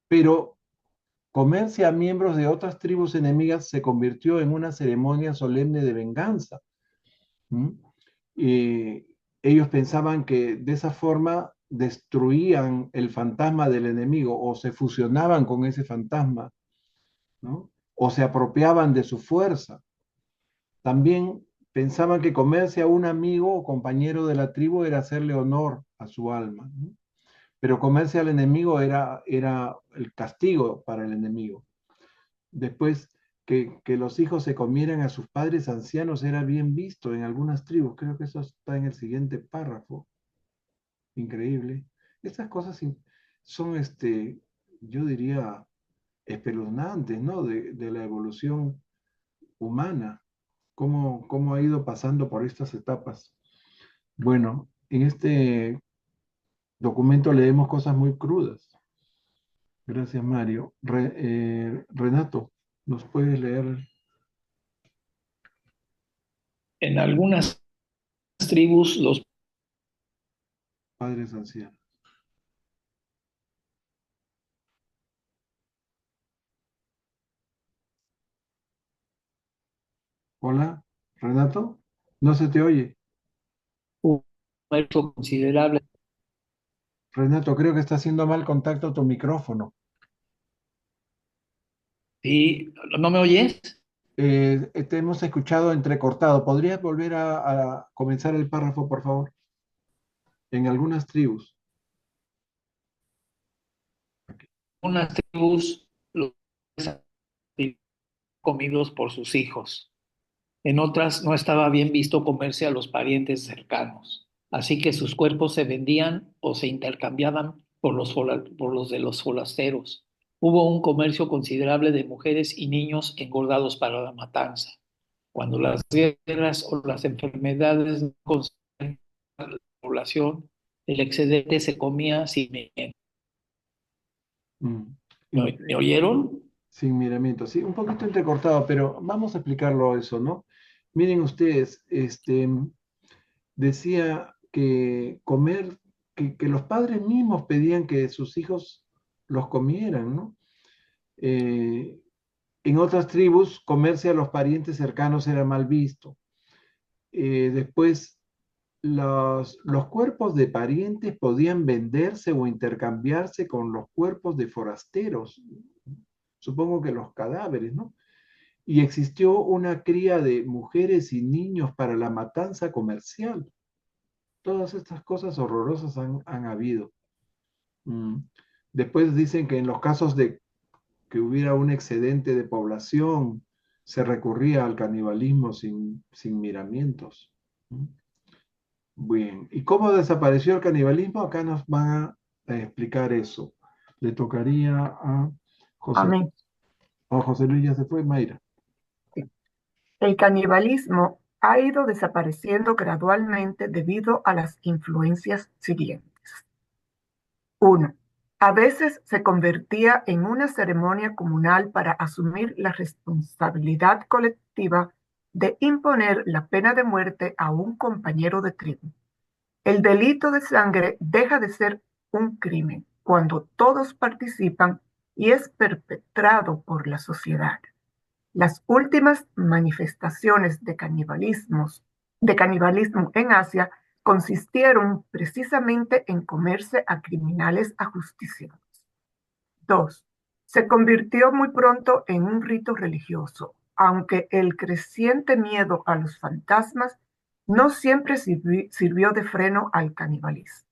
Pero comerse a miembros de otras tribus enemigas se convirtió en una ceremonia solemne de venganza. ¿Mm? Ellos pensaban que de esa forma destruían el fantasma del enemigo o se fusionaban con ese fantasma, ¿no? O se apropiaban de su fuerza. También pensaban que comerse a un amigo o compañero de la tribu era hacerle honor a su alma, ¿no? Pero comerse al enemigo era el castigo para el enemigo. Después, que los hijos se comieran a sus padres ancianos era bien visto en algunas tribus. Creo que eso está en el siguiente párrafo. Increíble. Estas cosas son, yo diría, espeluznantes, ¿no? De la evolución humana. Cómo ha ido pasando por estas etapas. Bueno, en este documento leemos cosas muy crudas. Gracias, Mario. Renato, ¿nos puedes leer? En algunas tribus los Padres ancianos. Hola, Renato, no se te oye. un comercio considerable. Renato, creo que está haciendo mal contacto tu micrófono. ¿Sí? ¿No me oyes? Te hemos escuchado entrecortado. ¿Podrías volver a comenzar el párrafo, por favor? En algunas tribus. Unas tribus los comidos por sus hijos. En otras no estaba bien visto comerse a los parientes cercanos, así que sus cuerpos se vendían o se intercambiaban por los de los forasteros. Hubo un comercio considerable de mujeres y niños engordados para la matanza. Cuando las guerras o las enfermedades no conseguían la población, el excedente se comía sin miramiento. Mm. ¿Me oyeron? Sin miramiento. Sí, un poquito entrecortado, pero vamos a explicarlo eso, ¿no? Miren ustedes, decía que comer, que los padres mismos pedían que sus hijos los comieran, ¿no? En otras tribus, comerse a los parientes cercanos era mal visto. Después, los cuerpos de parientes podían venderse o intercambiarse con los cuerpos de forasteros, supongo que los cadáveres, ¿no? Y existió una cría de mujeres y niños para la matanza comercial. Todas estas cosas horrorosas han habido. Después dicen que en los casos de que hubiera un excedente de población, se recurría al canibalismo sin miramientos. Bien, ¿y cómo desapareció el canibalismo? Acá nos van a explicar eso. Le tocaría a José. Amén. Oh, José Luis ya se fue, Mayra. El canibalismo ha ido desapareciendo gradualmente debido a las influencias siguientes. 1. A veces se convertía en una ceremonia comunal para asumir la responsabilidad colectiva de imponer la pena de muerte a un compañero de tribu. El delito de sangre deja de ser un crimen cuando todos participan y es perpetrado por la sociedad. Las últimas manifestaciones de canibalismo en Asia consistieron precisamente en comerse a criminales ajusticiados. 2. Se convirtió muy pronto en un rito religioso, aunque el creciente miedo a los fantasmas no siempre sirvió de freno al canibalismo.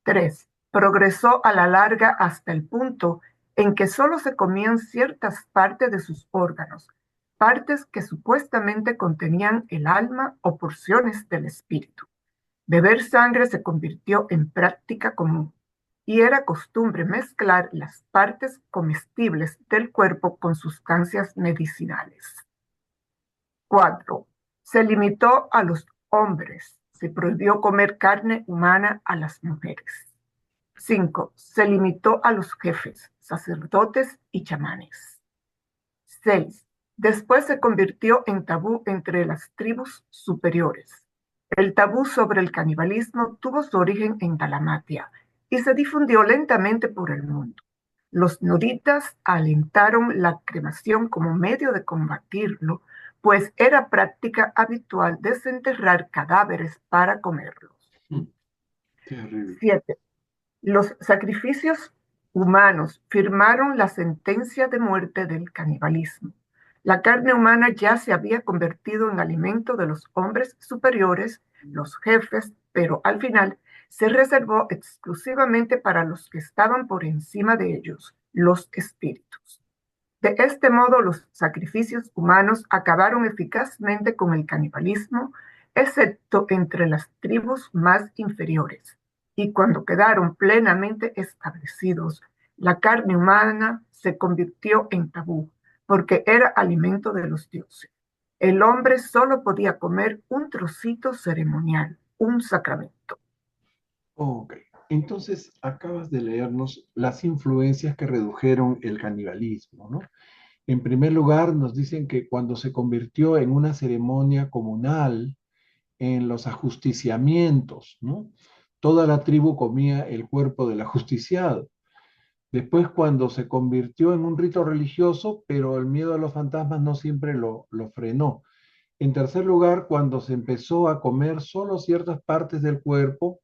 3. Progresó a la larga hasta el punto en que solo se comían ciertas partes de sus órganos, partes que supuestamente contenían el alma o porciones del espíritu. Beber sangre se convirtió en práctica común y era costumbre mezclar las partes comestibles del cuerpo con sustancias medicinales. 4. Se limitó a los hombres. Se prohibió comer carne humana a las mujeres. 5. Se limitó a los jefes, sacerdotes y chamanes. 6. Después se convirtió en tabú entre las tribus superiores. El tabú sobre el canibalismo tuvo su origen en Dalmacia y se difundió lentamente por el mundo. Los nuditas alentaron la cremación como medio de combatirlo, pues era práctica habitual desenterrar cadáveres para comerlos. Terrible. 7. Los sacrificios humanos firmaron la sentencia de muerte del canibalismo. La carne humana ya se había convertido en alimento de los hombres superiores, los jefes, pero al final se reservó exclusivamente para los que estaban por encima de ellos, los espíritus. De este modo, los sacrificios humanos acabaron eficazmente con el canibalismo, excepto entre las tribus más inferiores. Y cuando quedaron plenamente establecidos, la carne humana se convirtió en tabú, porque era alimento de los dioses. El hombre solo podía comer un trocito ceremonial, un sacramento. Ok, entonces acabas de leernos las influencias que redujeron el canibalismo, ¿no? En primer lugar, nos dicen que cuando se convirtió en una ceremonia comunal, en los ajusticiamientos, ¿no? Toda la tribu comía el cuerpo del ajusticiado. Después, cuando se convirtió en un rito religioso, pero el miedo a los fantasmas no siempre lo frenó. En tercer lugar, cuando se empezó a comer solo ciertas partes del cuerpo,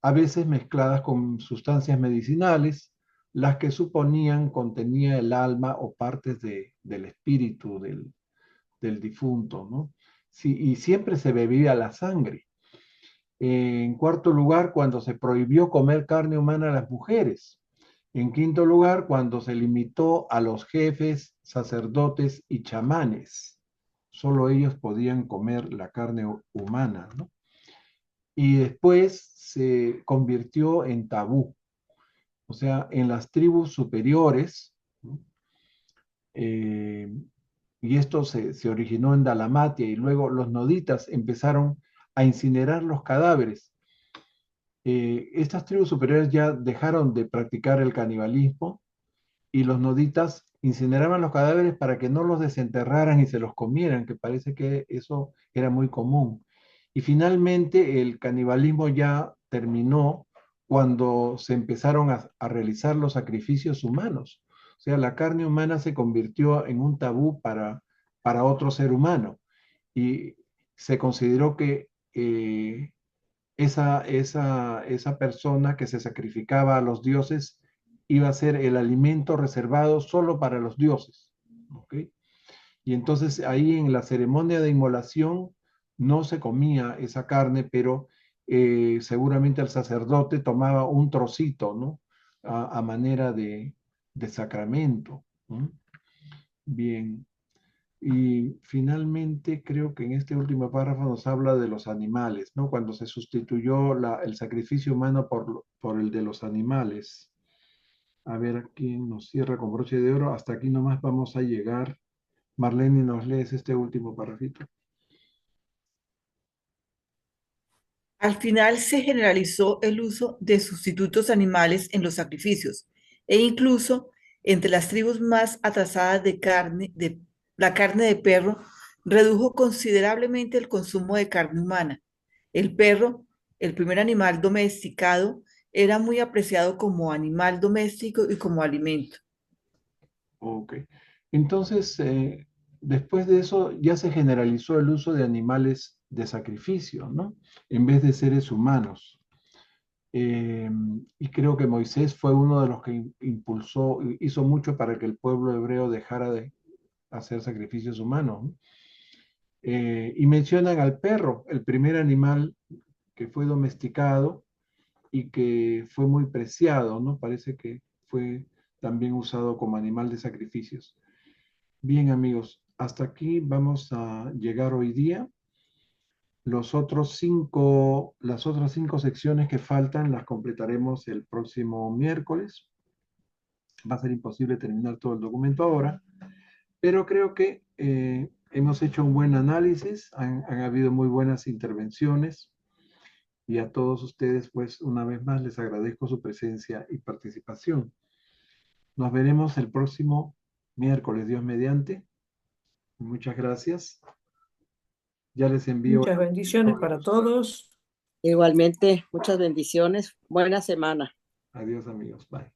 a veces mezcladas con sustancias medicinales, las que suponían contenía el alma o partes del espíritu del difunto, ¿no? Sí, y siempre se bebía la sangre. En cuarto lugar, cuando se prohibió comer carne humana a las mujeres. En quinto lugar, cuando se limitó a los jefes, sacerdotes y chamanes. Solo ellos podían comer la carne humana, ¿no? Y después se convirtió en tabú. O sea, en las tribus superiores, ¿no? Y esto se originó en Dalmatia y luego los noditas empezaron a incinerar los cadáveres. Estas tribus superiores ya dejaron de practicar el canibalismo y los noditas incineraban los cadáveres para que no los desenterraran y se los comieran, que parece que eso era muy común. Y finalmente el canibalismo ya terminó cuando se empezaron a realizar los sacrificios humanos. O sea, la carne humana se convirtió en un tabú para otro ser humano y se consideró que esa persona que se sacrificaba a los dioses iba a ser el alimento reservado solo para los dioses. ¿Ok? Y entonces ahí en la ceremonia de inmolación no se comía esa carne, pero seguramente el sacerdote tomaba un trocito, ¿no? A manera de sacramento. ¿No? Bien. Y finalmente creo que en este último párrafo nos habla de los animales, ¿no? Cuando se sustituyó el sacrificio humano por el de los animales. A ver quién nos cierra con broche de oro. Hasta aquí nomás vamos a llegar. Marlene, ¿nos lees este último párrafito? Al final se generalizó el uso de sustitutos animales en los sacrificios e incluso entre las tribus más atrasadas la carne de perro redujo considerablemente el consumo de carne humana. El perro, el primer animal domesticado, era muy apreciado como animal doméstico y como alimento. Ok. Entonces, después de eso ya se generalizó el uso de animales de sacrificio, ¿no? En vez de seres humanos. Y creo que Moisés fue uno de los que hizo mucho para que el pueblo hebreo dejara de hacer sacrificios humanos, ¿no? Y mencionan al perro, el primer animal que fue domesticado y que fue muy preciado, ¿no? Parece que fue también usado como animal de sacrificios. Bien, amigos, hasta aquí vamos a llegar hoy día. Las otras 5 secciones que faltan las completaremos el próximo miércoles. Va a ser imposible terminar todo el documento ahora, pero creo que hemos hecho un buen análisis, han habido muy buenas intervenciones y a todos ustedes, pues, una vez más les agradezco su presencia y participación. Nos veremos el próximo miércoles, Dios mediante. Muchas gracias. Ya les envío Muchas bendiciones para todos. Igualmente, muchas bendiciones. Buena semana. Adiós, amigos. Bye.